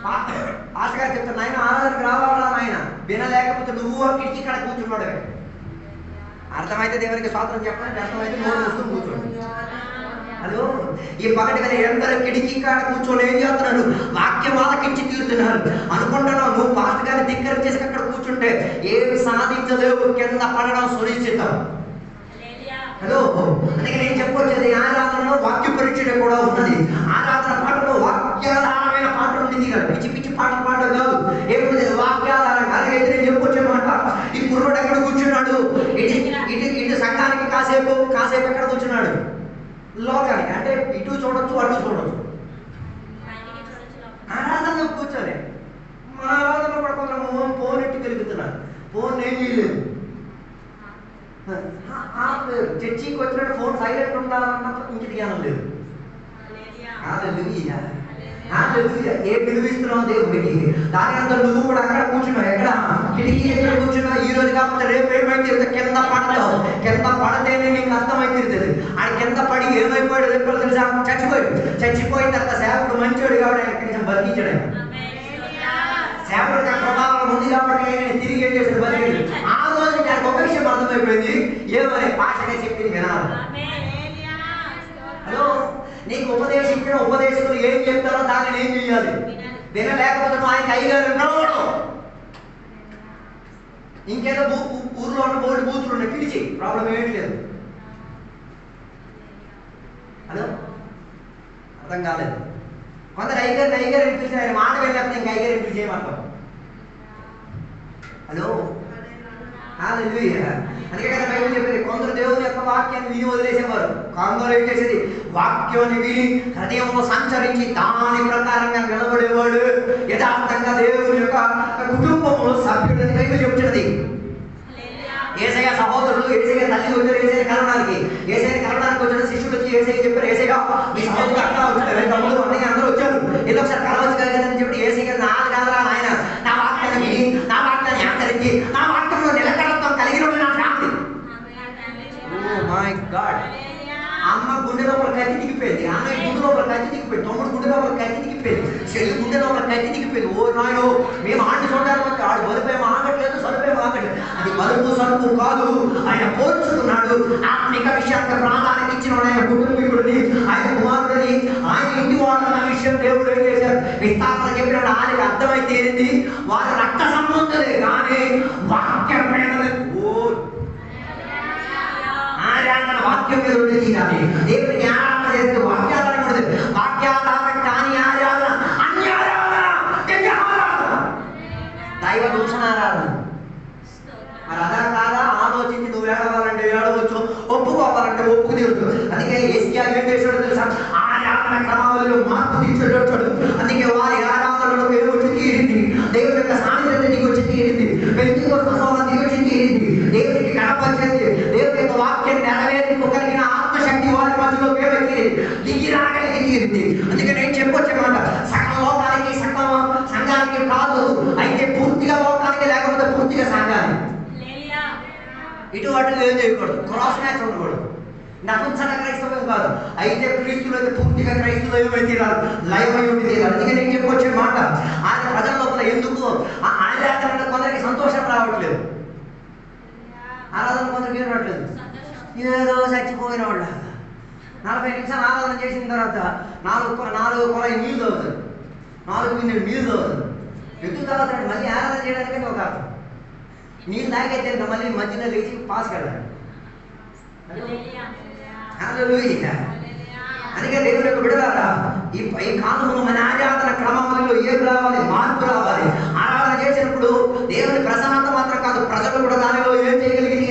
పాస్టర్ గారు చెప్తాను, నాయన ఆరాధనకు రావాలా నాయన, వినలేకపోతే నువ్వు ఆ కిటికీ కాడ కూర్చున్నాడు. అర్థమైతే దేవునికి స్వాతంత్రం చెప్పండి, అర్థమైతే నోరు మూసుకొని కూర్చోండి. హలో, ఈ పగటి కదా ఎందరూ కిటికీ కాడ కూర్చొని ఏం చేస్తున్నారు? వాక్యం ఆలకించి తీరుతున్నారు. అనుకుంటున్నావు నువ్వు పాస్టర్ గారిని ధిక్కరం చేసి అక్కడ కూర్చుంటే ఏమి సాధించలేవు, కింద పడడం సునిశ్చితం. హలో, అందుకే నేను చెప్పొచ్చేది ఆరాధనలో వాక్య పరీక్ష కూడా ఉన్నది. ఆరాధన పాటలో వాక్యాధారమైన పాట ఉంది కదా, పిచ్చి పిచ్చి పాటలు పాడడం కాదు. ఏముంది వాక్యాధారం. అలాగే నేను చెప్పొచ్చే మాట, ఈ కుర్రోడు ఎక్కడ కూర్చున్నాడు? ఇటు సంఘానికి కాసేపు ఎక్కడ కూర్చున్నాడు? లోకానికి. అంటే ఇటు చూడొచ్చు, అటు చూడొచ్చు. ఆరాధనలో కూర్చోలే. మన ఆరాధనలో కూడా కొందరు ఫోన్ ఎట్టి కలుగుతున్నారు. ఫోన్ ఏం చేయలేదు. చర్చికి వచ్చినట్టు ఫోన్ సైలెంట్ ఉండాలన్నప్పుడు ఇంక జ్ఞానం లేదు. హల్లెలూయా, హల్లెలూయా. ఏ పిలువిస్తున్నావు దేవుడికి? దాని అంతా నువ్వు కూడా అక్కడ కూర్చున్నావు. ఎక్కడ? కిటికీ ఎక్కడ కూర్చున్నావు? ఈ రోజు కాకపోతే రేపు ఏమైతే కింద పడతావు. కింద పడితేనే నీకు అర్థమైతే ఆయన కింద పడి ఏమైపోయాడు చెప్పారు తెలుసా? చచ్చిపోయిన తర్వాత సేవకుడు మంచోడు కాబట్టి ఆయన కొంచెం బతికించాడు. సేవకుడికి ఆ ప్రభావం ఉంది కాబట్టి ఆయన తిరిగి ఏం చేశాడు? బతికించాడు. ఆ రోజు నాకు ఒక విషయం అర్థమైపోయింది, ఏమని పాటగా చెప్పింది వినాలి. హలో, నీకు ఉపదేశించిన ఉపదేశకులు ఏం చెప్తారో దాన్ని ఏం చేయాలి? వినలేకపోతే నువ్వు ఆయన అయ్యగారు వినవడం. ఇంకేదో ఊర్లో ఉన్న బోర్డు బూతులు ఉన్నాయి, పిలిచి ప్రాబ్లం ఏం లేదు. హలో, అర్థం కాలేదు. కొందరు అయ్యగారు పిలిచి ఆయన మాట వెళ్ళకపోతే ఇంకా అయ్యగారు పిలిచి చేయమంటాం. హలో, హల్లెలూయా. అందుకే కదా బైబిల్ చెప్పేది, కొందరు దేవుని యొక్క వాక్యాన్ని విని వదిలేసేవారు. కొందరు ఏం చేసేది? వాక్యాన్ని విని హృదయంలో సంచరించి దాని ప్రకారంగా నిలబడేవాడు యథార్థంగా దేవుని యొక్క కుటుంబంలో సభ్యుడు. బైబిల్ చెప్తున్నది, ఏసయ్య సహోదరులు ఏసయ్య తల్లి వచ్చారు ఏసయ్య కలవడానికి. ఏసయ్య కలవడానికి వచ్చిన శిష్యుడు వచ్చి ఏసయ్య చెప్పారు, ఏసయ్య మీ సహోదరులు అట్లా వచ్చారు, తమ్ముడు అన్నయ్య అందరూ వచ్చారు, ఏదో ఒకసారి కలవచ్చు కదని చెప్పి ఏసయ్య నాది కాదురా నాయన, నా వాక్యాన్ని విని నా వాక్యాన్ని ఆచరించి నా వాక్యంలో నిలకడత్వం కలిగిన నా ఫ్యామిలీ. మై గాడ్, అమ్మ గుండె లోపల కత్తి దిగిపోయింది, అన్నయ్య గుండె లోపల కత్తి దిగిపోయింది, తమ్ముడు గుండె లోపల కత్తి దిగిపోయింది, చెల్లి గుండె లోపల కత్తి దిగిపోయింది. ఓ నాయనో, మేము ఆడిని చూడడానికి ఆడు బలిపోయి ఆగట్లేదు, సరిపోయి ఆగట్లేదు. అది బలుపు సరుకు కాదు. ఆయన పోల్చుకున్నాడు. ఆత్మిక విషయానికి ప్రాధాన్యత ఇచ్చిన ఆయన కుటుంబీకుడిని, ఆయన కుమారుడిని, ఆయన ఇంటి వాళ్ళన్న విషయం దేవుడు ఏం చేశారు? విస్తారణ చెప్పినప్పుడు ఆయనకి అర్థమైతేంది, వారి రక్త సంబంధులే కానీ వాక్యం ఆరాధన వాక్యం మీద ఉండేది కానీ దేవుడిని ఆరాధన చేస్తే వాక్యాధారం ఉండదు. వాక్యాధారం కానీ ఆరాధన అన్య ఆరాధన, దైవ దూషణ ఆరాధన. మరి అదా కాదా ఆలోచించి నువ్వు ఏడవాలంటే ఏడవచ్చు, ఒప్పుకోవాలంటే ఒప్పుకు తీరుతుంది. అందుకే ఏసియా ఏం చేశాడో తెలుసా? ఆరాధన క్రమావళిలో మార్పు తీసుకొచ్చాడు. అందుకే వారి ఆరాధనలో ఏమొచ్చి తీరింది, దేవుడి యొక్క సాన్నిధ్యం దిగి వచ్చి తీరింది, వ్యక్తిగత సంభవం దిగి వచ్చి తీరింది, దేవుడికి కనపరిచింది, దేవుడి యొక్క వాక్యం నెరవేర్చుకోగలిగిన ఆత్మశక్తి వారి మధ్యలో దిగి రాగలిగి తీరింది. అందుకే నేను చెప్పొచ్చేమాట, సగం లోకానికి సగం సంఘానికి కాదు, అయితే పూర్తిగా లోకానికి లేకపోతే పూర్తిగా సంఘానికి. ఇటు అటు ఏం చేయకూడదు, క్రాస్ మ్యాచ్ ఉండకూడదు. నపుంసక క్రైస్తవం కాదు, అయితే క్రీస్తులు అయితే పూర్తిగా క్రైస్తులు ఏమైతే రాదు, లైవ్ అయి ఉంటుంది. అందుకే నేను చెప్పొచ్చే మాట, ఆయన ప్రజల లోపల ఎందుకు ఆరాధన కొందరికి సంతోషం రావట్లేదు, ఆరాధన కొందరికి ఏం రావట్లేదు, ఏదో చచ్చిపోయిన వాళ్ళ 40 నిమిషాలు ఆరాధన చేసిన తర్వాత 4 కొల నీళ్ళు తాగుతారు, 4 బిందెలు నీళ్ళు తాగుతారు. ఎందుకు తాగుతాడు? మళ్ళీ ఆరాధన చేయడానికి ఒక అర్థం. నీళ్ళు తాగైతే మళ్ళీ మధ్యలో లేచి పాస్ కట్టాలి. అందుకే దేవుడు యొక్క విడుదల ఈ కాలంలో మన ఆరాధన క్రమంలో ఏం రావాలి? మార్పు రావాలి. ఆరాధన చేసినప్పుడు దేవుని ప్రసన్నత మాత్రం కాదు, ప్రజలు కూడా దానిలో ఏం చేయగలిగింది,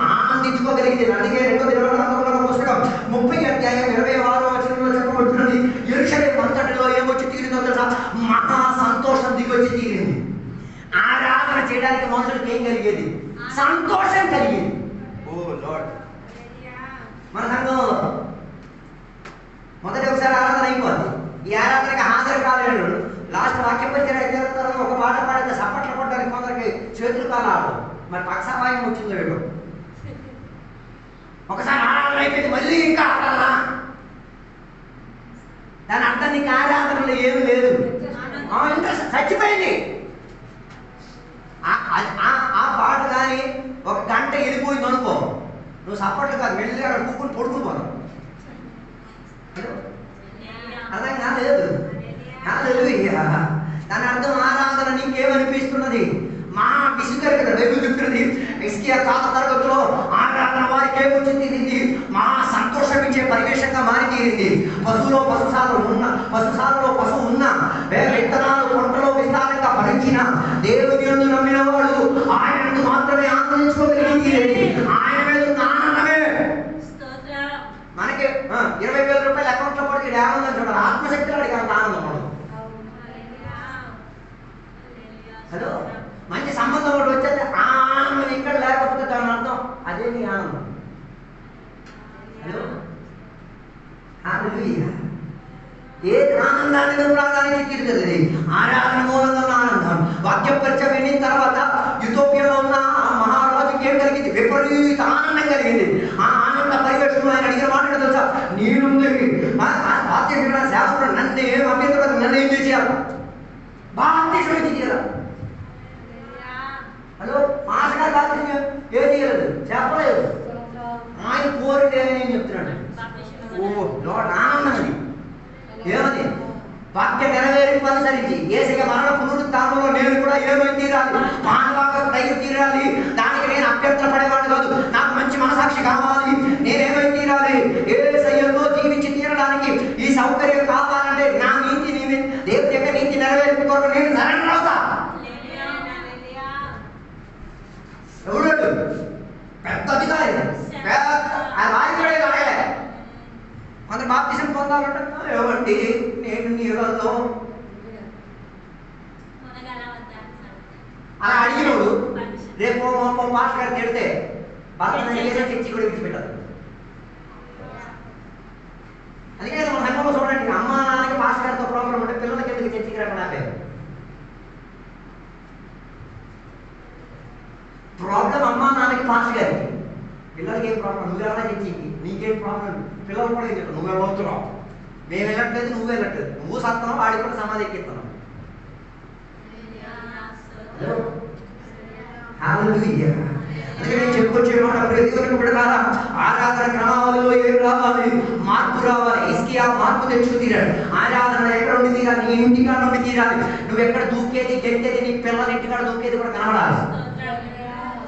ఆనందించుకోగలిగింది. అందుకే 2 దినవృత్తాంతముల పుస్తకం 30వ అధ్యాయం 26వ వచనంలో చెప్పబడుతున్నది, యెరూషలేము అంతటిలో ఏమొచ్చి తీరిందో తెలుసా? మహా సంతోషం దిగొచ్చి తీరింది. ఆరాధన చేయడానికి మనుషులకు ఏం కలిగేది? సంతోషం కలిగేది. ఓ లార్డ్, మన సంఘంలో మొదటి ఒకసారి ఆరాధన అయిపోద్ది, ఈ ఆరాధనకి హాజరు కాలేడు. లాస్ట్ వాక్యం పరిచయం తర్వాత ఒక పాట పాడితే సప్పట్లు కొట్టడానికి కొందరికి చేతులు కాలు ఆడదు. మరి పక్షవాయం వచ్చిందో ఏడు. ఒకసారి ఆరాధన అయిపోయింది, మళ్ళీ ఇంకా ఆరాధన. దాని అర్థం నీకు ఆరాధనలో ఏమి లేదు, ఇంకా చచ్చిపోయింది. ఆ పాట కానీ 1 గంట వెళ్ళిపోయింది అనుకో, నువ్వు సపోర్ట్లు కాదు, వెళ్ళి అక్కడ కూకుని పొడుకుని పోతావు. అర్థం కాలేదు. దాని అర్థం ఆరాధన నీకేమనిపిస్తున్నది? మా విసుగరు కదా బైబిల్ చెప్తున్నది, ఇస్కియా కాల తరగతిలో ఆరాధన వారికి ఏమొచ్చి తీరింది? మా సంతోషం ఇచ్చే పరివేషంగా మారి తీరింది. పశువులో పశువు ఉన్న విత్తనాలు పంటలో విస్తారంగా ఫలించిన దేవుని యందు నమ్మిన వాడు ఆయనను మాత్రమే ఆనందించుకోగలిగింది. ఆయన మీద ఉన్న ఆనందమే మనకి 20,000 రూపాయలు అకౌంట్లో పడితే ఆనందం చూడాలి, ఆత్మశక్తిలో అడిగి అంత ఆనందం పడదు. హలో, మంచి సంబంధం ఒకటి వచ్చేది, ఆనందం ఇక్కడ లేకపోతే దాని అర్థం అదే నీ ఆనందం. హలో, ఏ ఆనందాన్ని ప్రాధాన్యత తీరుతుంది? ఆరాధన మూలంగా ఉన్న ఆనందం. వాక్య పరిచయం విని తర్వాత యూటోపియాలో ఉన్న మహారాజుకి ఏం కలిగింది? విపరీత ఆనందం కలిగింది. ఆ ఆనంద పరివేషంలో ఆయన అడిగిన మాట తెలుసా? నేనుంది బాధ్యత సేవకుడు నన్ను ఏం అభ్యంతరం, నన్ను ఏం చేసేయాలి? బాధ్యత చేయాలి. హలో, మాసగారు బాధ్యత ఏం చేయలేదు, చెప్పలేదు. ఆయన కోరితే నేను చెప్తున్నాడు. ఓ లార్డ్, ఆనందం అది. ఏమని? వాక్యం నెరవేరింపు అనుసరించి యేసయ్య మరణ పునరుత్థానంలో నేను కూడా ఏమై తీరాలి? మానవాగం దైవ తీరాలి. దానికి నేను అభ్యంతర పడేవాడు కాదు, నాకు మంచి మనసాక్షి కావాలి. నేనేమై తీరాలి? యేసయ్యతో జీవించి తీరడానికి ఈ సౌకర్యం కావాలంటే నా నీతి దేవుని యొక్క నీతి నెరవేరింపు కొరకు నేను సరెండర్ అవుతా. ఎవడు పెద్ద అధికారి, రాజుడే కాడే. కొందరు బాప్తిసం పొందాలంటే ఏమండి నేను నీళ్ళలో అలా అడిగినోడు రేపు పాస్టర్ గారు తిడితే చర్చి కూడా విడిచిపెట్టారు. అందుకే మన సంఘంలో చూడండి, అమ్మ నాన్నకి పాస్టర్ గారితో ప్రోగ్రాం ఉంటే పిల్లలకి ఎందుకు చర్చికి రాకుండా ప్రాబ్లం అమ్మ నాన్నకి పాస్టర్ గారికి, పిల్లలకి ఏం ప్రాబ్లం? నువ్వెలా చర్చికి, నీకేం ప్రాబ్లం? పిల్లలు కూడా ఏం చెప్పారు? నువ్వే పోతున్నావు, మేము వెళ్ళట్లేదు, నువ్వు వెళ్ళట్లేదు, నువ్వు సత్తున్నావు, వాడికి కూడా సమాధి ఎక్కిస్తున్నావు. హల్లెలూయా. అందుకే నేను చెప్పుకొచ్చేమాట దేవునికి బిడ్డలారా, ఆరాధన క్రమావళిలో ఏం రావాలి? మార్పు రావాలి. హిజ్కియా మార్పు తెచ్చుకు తీరాడు. ఆరాధన ఎక్కడ ఉండి తీరాలి? నీ ఇంటికాడ నుండి తీరాలి. నువ్వు ఎక్కడ దూకేది గెంటేది, నీ పిల్లల ఇంటికాడ దూకేది కూడా కనబడాలి.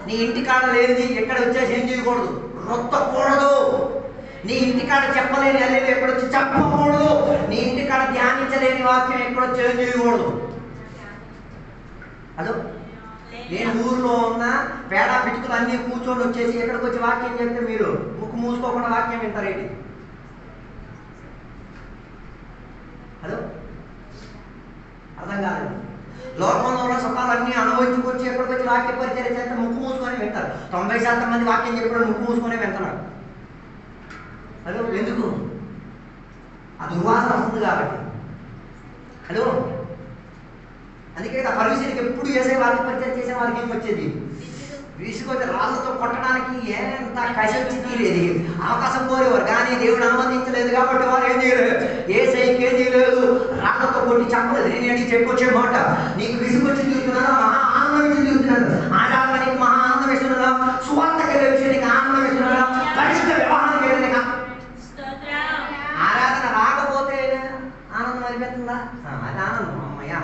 నీ ఇంటికాడ లేనిది ఎక్కడ వచ్చేసి ఏం చేయకూడదు, రొత్తకూడదు. నీ ఇంటికాడ చెప్పలేని అల్లేది ఎక్కడొచ్చి చెప్పకూడదు. నీ ఇంటికాడ ధ్యానించలేని వాక్యం ఎక్కడొచ్చి ఏం చేయకూడదు. అదో నేను ఊర్లో ఉన్న పేడ పిటుకులు అన్నీ కూర్చొని వచ్చేసి ఎక్కడికి వచ్చి వాక్యం చెప్తే మీరు ముక్కు మూసుకోకుండా వాక్యం వింటారేంటి? హలో, అర్థం కాలేదు. లోకంలో ఉన్న సుఖాలన్నీ అనుభవించుకొచ్చి ఎక్కడికి వచ్చి వాక్య పరిచయం చేస్తే ముక్కు మూసుకొని వింటారు. 90% మంది వాక్యం చెప్పడం ముక్కు మూసుకొని వింటున్నారు. హలో, ఎందుకు? ఆ దుర్వాసన వస్తుంది కాబట్టి. హలో, అందుకే ఆ పరిస్థితికి ఎప్పుడు చేసే వారికి పరిచయం చేసే వారికి ఏం వచ్చేది? విసుకొచ్చి రాళ్ళతో కొట్టడానికి ఎంత కసి వచ్చి తీరేది, అవకాశం కోరేవారు. కానీ దేవుడు అనుమతించలేదు కాబట్టి వారు ఏం చేయలేదు, ఏ సైకి ఏం చేయలేదు, రాళ్ళతో కొట్టి చెప్పలేదు. నేను చెప్పుకొచ్చే మాట, నీకు విసుకొచ్చి తీరుతున్నాను, మహా ఆనందం ఇచ్చి తీరుతున్నాను. ఆరాధన నీకు మహా ఆనందం ఇస్తున్నాడా? సువార్తకి వెళ్ళే విషయం నీకు ఆనందం ఇస్తున్నాడా? పరిశుద్ధ వ్యవహారం వెళ్ళి ఆరాధన రాకపోతే ఆనందం అనిపిస్తుందా? అది ఆనందం. అమ్మయ్య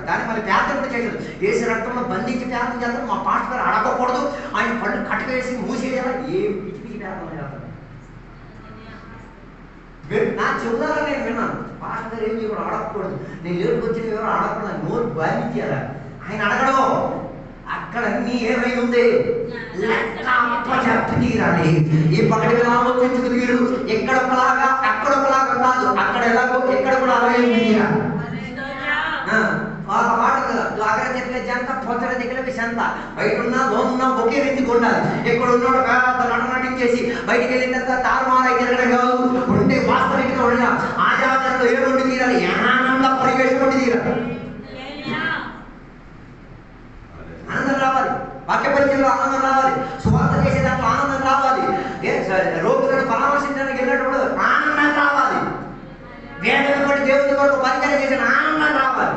కానీ మళ్ళీ ప్రార్థన కూడా చేశారు. వేసి రక్తంలో బంధించి ప్రార్థన చేస్తారు. మా పాస్టర్ గారు అడగకూడదు, ఆయన పళ్ళు కట్టుకేసి మూసేయాలి. ఏం పిచ్చి పిచ్చి ప్రార్థన చేస్తారు. నా చెబుతారా? నేను విన్నాను. పాస్టర్ గారు ఏం చేయకూడదు, అడగకూడదు. నేను లేటుకు వచ్చిన ఎవరు అడగకూడదు, నోరు బాధించారా? ఆయన అడగడం. అక్కడ అన్నీ ఏమై ఉంది, చెప్పి తీరాలి. ఈ పక్కటి ఆలోచించుకు తీరు. ఎక్కడ ఒకలాగా అక్కడ ఒకలాగా కాదు, అక్కడ ఎలాగో ఎక్కడ కూడా అలాగే తీరాలి. ఒక మాట లాగర చెప్పే జంత పొచ్చర దగ్గర సంత బయట ఉన్నా లోనున్నా ఒకే రీతికి ఉండాలి. ఎక్కడ ఉన్నాడు నటించేసి బయటికి వెళ్ళిన తర్వాత తారుమారై తిరగడం కాదు. ఉంటే వాస్తవికంగా ఉండాలి. ఆచారంలో ఏ నుండి తీరాలి, ఆనంద పరివేశం నుండి తీరాలి. ఆనందం రావాలి. వాక్య పరిచయంలో ఆనందం రావాలి. సువార్త చేసే దాంట్లో ఆనందం రావాలి. రోగులను పరామర్శించడానికి వెళ్ళినప్పుడు ఆనందం రావాలి. వేదన బట్టి దేవుని కొరకు పరిచయం చేసిన ఆనందం రావాలి.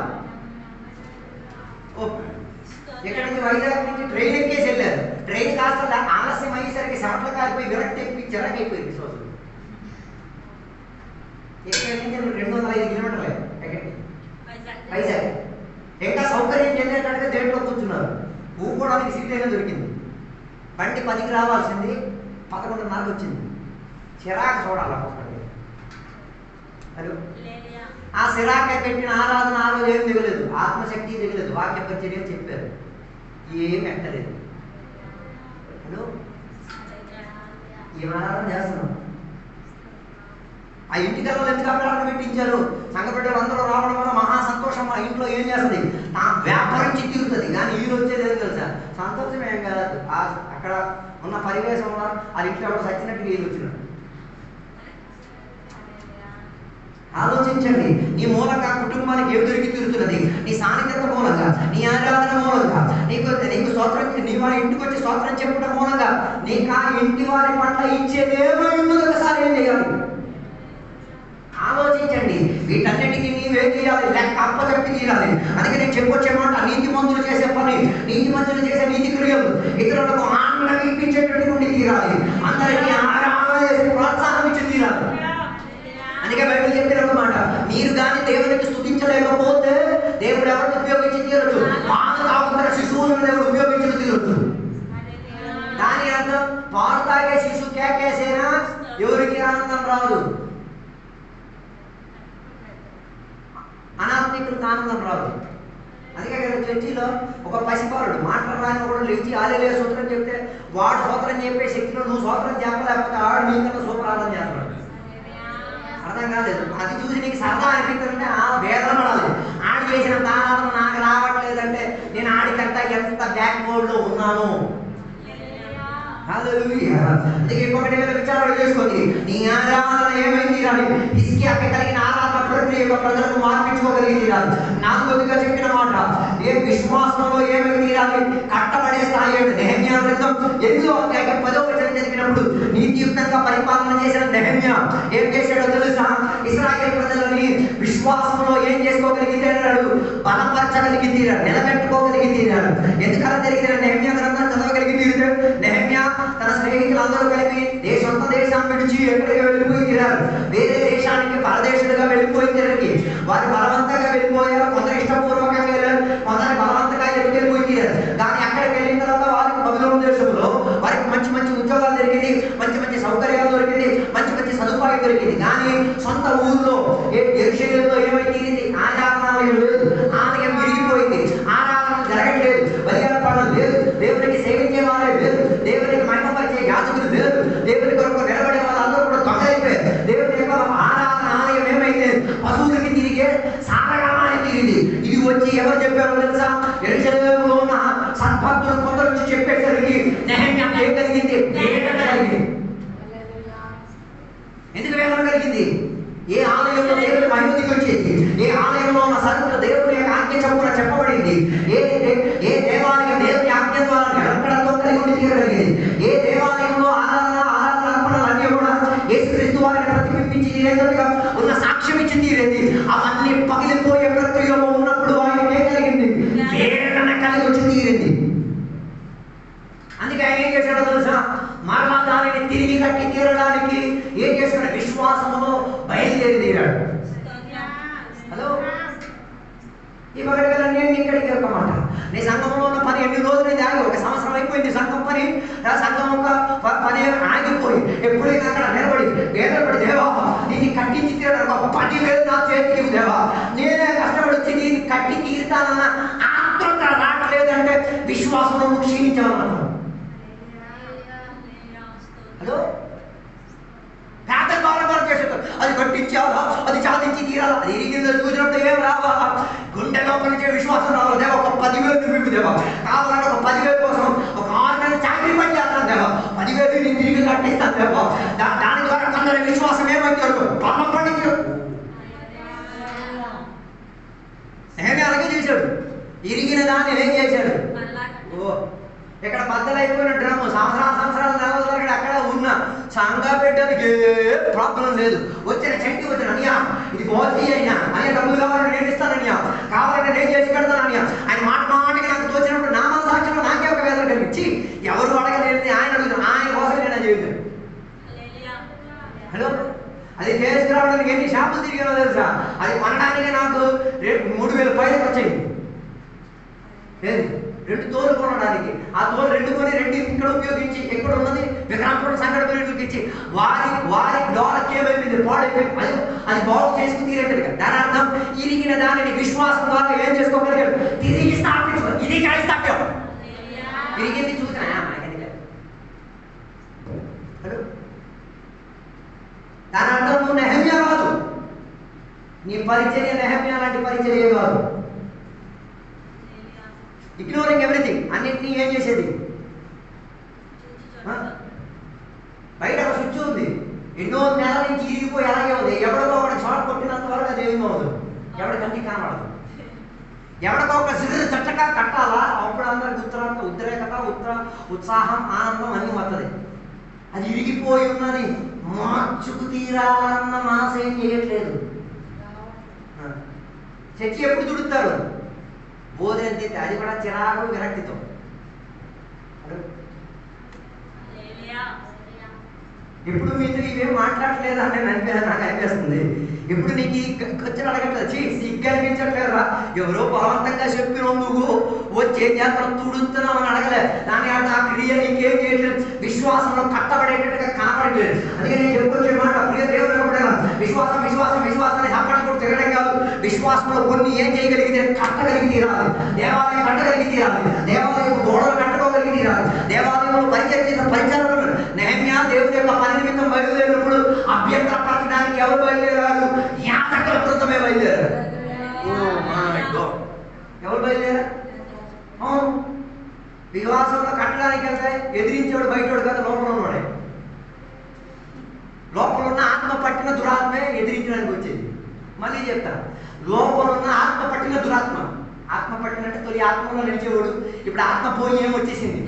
ఎక్కడి నుంచి వైజాగ్ నుంచి ట్రైన్ ఎక్కేసి వెళ్ళారు. ట్రైన్ కాస్త ఆలస్యం అయ్యేసరికి చెమటలు కాలిపోయి విరక్తి ఎక్కి చిరకైపోయింది. సోదరు ఎక్కడి నుంచి 205 కిలోమీటర్లే ఎక్కడికి వైజాగ్. ఇంకా సౌకర్యం చెందేటట్టుగా దేంట్లో కూర్చున్నారు. ఊపుకోవడానికి సీట్ అయినా దొరికింది. బండి 10కి రావాల్సింది 11:30 వచ్చింది. చిరాకు చూడాలి ఒక్కొక్కటి. హలో, ఆ సిరాక పెట్టిన ఆరాధన ఆ రోజు ఏం దిగలేదు, ఆత్మశక్తి దిగలేదు, వాక్య పరిచర్య చెప్పారు, ఏం ఎక్కలేదు. హలో, ఏం ఆరాధన చేస్తున్నాం? ఆ ఇంటికల్లో ఎందుకు ఆరాధన పెట్టించారు? సంఘ బిడ్డలు అందరూ రావడం వల్ల మహా సంతోషం. ఆ ఇంట్లో ఏం చేస్తుంది, నా వ్యాపారం చిక్కిరుతుంది. కానీ ఈయన వచ్చేది ఏం తెలుసా, సంతోషం ఏం కాదు. అక్కడ ఉన్న పరివేశంలో ఆ ఇంట్లో సచ్చినట్టుగా ఈయన వచ్చినాడు. ఆలోచించండి. నీ మూలంగా కుటుంబానికి ఏమి దొరికి తీరుతున్నది? నీ సాన్నిధ్యత మూలంగా, నీ ఆరాధన మూలంగా, నీకు స్తోత్రం, నీ వారి ఇంటికి వచ్చి స్తోత్రం చెప్పడం మూలంగా నీకు ఆ ఇంటి వారి పట్ల ఇచ్చేదేమో ఉన్నది. ఒకసారి ఏం చేయాలి ఆలోచించండి. వీటన్నిటికీ నీవేం చేయాలి, లెక్క అప్పచెప్పి తీరాలి. అందుకే నేను చెప్పొచ్చే మాట, నీతి మంతులు చేసే పని, నీతి మంతులు చేసే నీతి క్రియలు ఇతరులకు ఆనందం ఇప్పించేటట్టు నుండి తీరాలి. అందరికీ ఆరాధన చేసి ప్రోత్సాహం ఇచ్చి తీరాలి. అందుకే బైబిల్ చెప్పిన ఒక మాట, మీరు కానీ దేవునికి స్తుతించలేకపోతే దేవుడు ఎవరిని ఉపయోగించి తీరచ్చు? పాలు తాగుతున్న శిశువులను దేవుడు ఉపయోగించి తీరచ్చు. దాని అర్థం పాలు తాగే శిశువు కేకేసేనా ఎవరికి ఆనందం రాదు, అనాత్మికులకు ఆనందం రాదు. అందుకే కదా చర్చిలో ఒక పసిపారుడు మాట్లాడడానికి కూడా లేచి ఆలేలే సూత్రం చెప్తే వాడు సూత్రం చెప్పే శక్తిలో నువ్వు సూత్రం చెప్పలేకపోతే ఆడు నీకన్నా సూత్రాలను చేస్తాడు. అర్థం కాలేదు. అది చూసి నీకు సరదా అనిపిస్తుందంటే ఆ వేదన పడాలి. ఆడి చేసిన ఆరాధన నాకు రావట్లేదంటే నేను ఆడికంతా ఎంత బ్యాక్ బోర్డ్ లో ఉన్నాను. అందుకే ఇంకొకటి విచారణ చేసుకోండి. నీ ఆరాధన ఏమైంది తీరాలి? హిజ్కియా కలిగిన ఆరాధన ప్రక్రియ ప్రజలకు మార్పించుకోగలిగి తీరాలి. నాకు కొద్దిగా చెప్పిన మాట, ఏ విశ్వాసంలో ఏమైంది తీరాలి? కట్టబడే స్థాయి. నెహెమ్యా గ్రంథం 8వ అధ్యాయం 10వ వచనం చదివినప్పుడు నీతియుక్తంగా పరిపాలన చేసిన నెహెమ్యా ఏం చేశాడో తెలుసా? ఇశ్రాయేలు ప్రజలని విశ్వాసంలో ఏం చేసుకోగలిగి తీరాడు? బలపరచగలిగి తీరాడు, నిలబెట్టుకోగలిగి తీరాడు. ఎందుకలా జరిగిన నెహెమ్యా గ్రంథం అందరూ కలిపి సొంత దేశాన్ని విడిచి ఎక్కడికి వెళ్ళిపోయి తీరారు. వేరే దేశానికి పరదేశులుగా వెళ్ళిపోయి తీరకి వారు బలవంతంగా వెళ్ళిపోయారు. కొందరు ఇష్టపూర్వకంగా వెళ్ళారు, కొందరు బలవంతంగా వెళ్ళిపోయి తీరారు. కానీ అక్కడికి వెళ్ళిన తర్వాత వారికి బబులోను దేశంలో వారికి మంచి మంచి ఉద్యోగాలు దొరికింది, మంచి మంచి సౌకర్యాలు దొరికింది, మంచి మంచి సదుపాయం దొరికింది. కానీ సొంత ఊళ్ళో యెరూషలేములో ఏమై తీరింది? ఆరాధనాలయం లేదు, ఆలయం విరిగిపోయింది, ఆరాధన జరగట్లేదు, బలియార్పణలు లేదు, దేవునికి సేవించే వారే లేదు, దేవునికి మహిమపరిచే యాజకులు లేదు, దేవుని కొరకు నిలబడే వాళ్ళందరూ కూడా దొంగలైపోయారు. దేవుని యొక్క ఆరాధన ఆలయం ఏమైంది? పశువులకి తిరిగే సారగామానికి తిరిగింది. ఇది వచ్చి ఎవరు చెప్పారో తెలుసా? యెరూషలేములో ఉన్న సద్భక్తులు కొందరు వచ్చి చెప్పేసరికి నెహెమ్యాకు ఏం కలిగింది? వేదన కలిగింది. ఎందుకు వేదన కలిగింది? ఏ ఆలయంలో దేవుని మహిమకి వచ్చేది? ఏ ఆలయంలో ఉన్న సరుకులు దేవుని యొక్క ఆజ్ఞ చొప్పున చెప్పబడింది? ఏ దేవాలయం దేవుని ఆజ్ఞ ద్వారా నిలబడంతో కలిగి ఉండి తీరగలిగింది? ఏ దేవాలయంలో ఆరాధన అర్పణలన్నీ కూడా యేసుక్రీస్తు వారిని ప్రతిబింబించి తీరేందుగా ఉన్న సాక్ష్యం ఇచ్చి తీరేది? అవన్నీ పగిలిపోయే ప్రక్రియలో ఉన్నప్పుడు ఆయనకి ఏం కలిగింది? వేదన కలిగి వచ్చి తీరింది. అందుకే ఆయన ఏం చేశాడో తెలుసా? మరలా దానిని తిరిగి కట్టి తీరడానికి ఏం చేశాడు? విశ్వాసములో బయలుదేరి తీరాడు. హలో, ఈ పగడగల నేను ఇక్కడికి వెళ్తామాట. నీ సంఘంలో ఉన్న పని ఎన్ని రోజులు ఆగి? 1 సంవత్సరం అయిపోయింది సంఘం పని. సంఘం ఒక పని ఆగిపోయి ఎప్పుడైనా అక్కడ నిలబడి వేదపడి, దేవా దీన్ని కట్టించి తీరడానికి ఒక 10,000 నా చేతికి దేవా, నేనే కష్టపడి వచ్చి దీన్ని కట్టి తీరుతానన్న ఆత్మత రావట్లేదంటే విశ్వాసంలో క్షీణించాలన్నమాట. హలో, పేదల ద్వారా మనం చేసేది అది కట్టించాలా, అది సాధించి తీరాలా, అది ఇరిగిందో చూసినప్పుడు ఏం రావా? గుండెలో పనిచే విశ్వాసం రావాలి. దేవా ఒక 10,000 మీకు దేవా కావాలంటే ఒక 10,000 కోసం ఒక 6 నెలలు చాకరీ పని చేస్తాను దేవా, 10,000 నేను తిరిగి కట్టిస్తాను దేవా. దాని ద్వారా కొందరి విశ్వాసం ఏమైతే బలం పండించారు. ఏమి అలాగే చేశాడు. ఇరిగిన దాన్ని ఏం చేశాడు? ఇక్కడ బద్దలైపోయిన డ్రమ్ సంవత్సరాలు నెలలు అక్కడ ఉన్న సంఘ పెట్టడానికి ప్రాబ్లం లేదు. వచ్చిన చెంటి వచ్చిన అనియా ఇది బాగుంది అయినా అనే డబ్బులు కావాలని నేను ఇస్తాననియా, కావాలంటే నేను చేసి పెడతాననియా. ఆయన మాటకి నాకు తోచినప్పుడు నా మనసాక్షిలో నాకే ఒక వేదన కలిగించి ఎవరు అడగలేదు, ఆయన అడుగుతాను, ఆయన కోసం నేను జీవితం. హలో, అది చేసుకురావడానికి ఎన్ని షాపులు తిరిగానో తెలుసా? అది కొనడానికి నాకు 3,000 పైలకు వచ్చాయి. లేదు, 2 తోలు కొనడానికి. ఆ తోలు 2 కొని 2 ఇక్కడ ఉపయోగించి ఎక్కడ ఉన్నది విక్రాంపురం సంఘటన ఇచ్చి వారి డోలకి ఏమైపోయింది? పాడైపోయింది. అది బాగు చేసుకుని తీరేట్టుగా. దాని అర్థం ఇరిగిన దానిని విశ్వాసం ద్వారా ఏం చేసుకోగలిగాడు? తిరిగి స్థాపించు. ఇది కాదు స్థాప్యం. ఇరిగింది చూసినా హలో, దాని అర్థం నువ్వు నెహమ్యా కాదు, నీ పరిచర్య నెహమ్యా లాంటి పరిచర్య కాదు. ఇగ్నోరింగ్ ఎవ్రీథింగ్, అన్నింటినీ ఏం చేసేది? బయట ఒక స్విచ్ ఉంది, ఎన్నో నెలల నుంచి ఇరిగిపోయి అలాగే ఉంది. ఎవరికో ఒకటి షార్ట్ కొట్టినంత వరకు అది ఏమీ అవ్వదు, ఎవరి కంటికి కనబడదు. ఎవరికో ఒక సిద్ధు చట్టగా కట్టాలా, అప్పుడు అందరికి ఉద్రేకత ఉత్సాహం ఆనందం అన్నీ వస్తుంది. అది ఇరిగిపోయి ఉన్నది మార్చుకు తీరాలన్న మనసు ఏం చేయట్లేదు. చర్చి ఎప్పుడు తుడుతారు? బోధన తీస్తే అది కూడా చిరాకు విరక్తితో. ఎప్పుడు మీతో ఇవేం మాట్లాడట్లేదా అంటే నాకు అనిపిస్తుంది. ఎప్పుడు నీకు ఖర్చులు అడగట్లేదు, సిగ్గు అనిపించట్లేదా? ఎవరో బలవంతంగా చెప్పినందుకు వచ్చి ఏం చేస్తాను తుడుతున్నావు అని అడగలే. దాని ఆ క్రియ నీకేం చేయట్లేదు, విశ్వాసంలో కట్టబడేటట్టుగా కనబడట్లేదు. అందుకే నేను చెప్పుకొచ్చే మాట ప్రియ దేవుడు విశ్వాసం విశ్వాసం విశ్వాసాన్ని హప్పటి కూడా తిరగడం కాదు. విశ్వాసంలో కొన్ని ఏం చేయగలిగితే కట్టగలిగి తీరాలి. దేవాలయం కట్టగలిగి తీరాలి, దేవాలయం గోడలు కట్టుకోగలిగి తీరాలి, దేవాలయంలో పరిచయం చేసిన పరిచారకులు. నెహమ్యా దేవుని యొక్క పని నిమిత్తం బయలుదేరినప్పుడు అభ్యంతరపరచడానికి ఎవరు బయలుదేరారు? యాజకుల బృందమే బయలుదేరారు. ఎవరు బయలుదేరారు? అవును, విశ్వాసంలో కట్టడానికి వెళ్తే ఎదిరించేవాడు బయటోడు కదా, లోపల ఉన్నవాడే. లోపల ఉన్న ఆత్మ పట్టిన దురాత్మే ఎదిరించడానికి వచ్చేది. మళ్ళీ చెప్తాను, లోపల ఉన్న ఆత్మ పట్టిన దురాత్మ. ఆత్మ పట్టినట్టు తొలి ఆత్మలో నిలిచేవాడు, ఇప్పుడు ఆత్మ పోయి ఏమొచ్చేసింది?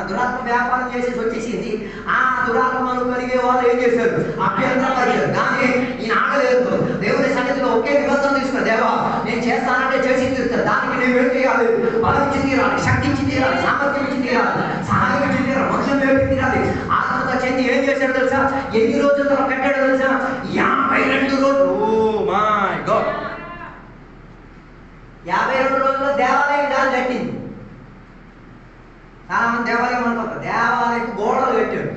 దురాత్మ వ్యాపారం చేసేసి వచ్చేసింది. ఆ దురాత్మను కలిగే వాళ్ళు ఏం చేశారు? అభ్యంతరపరిచారు. కానీ ఈయన ఆగలేదు. దేవుని సన్నిధిలో ఒకే నిబంధన తీసుకున్నారు, దేవా నేను చేస్తానంటే చేసి తీరుతాను, దానికి నేను ఏం చేయాలి? బలం ఇచ్చి తీరాలి, శక్తి ఇచ్చి తీరాలి, సామర్థ్యం ఇచ్చి తీరాలి, సహాయం ఇచ్చి తీరాలి, మనుషులు వేపి తీరాలి, ఆత్మతో చేశాడు తెలుసా? ఎన్ని రోజులతో కట్టాడు తెలుసా? 52 రోజులు. ఓ మై గాడ్, 52 రోజుల్లో దేవాలయం దాన్ని కట్టింది. చాలా మంది దేవాలయం అనుకుంటారు, దేవాలయం గోడలు కట్టాడు.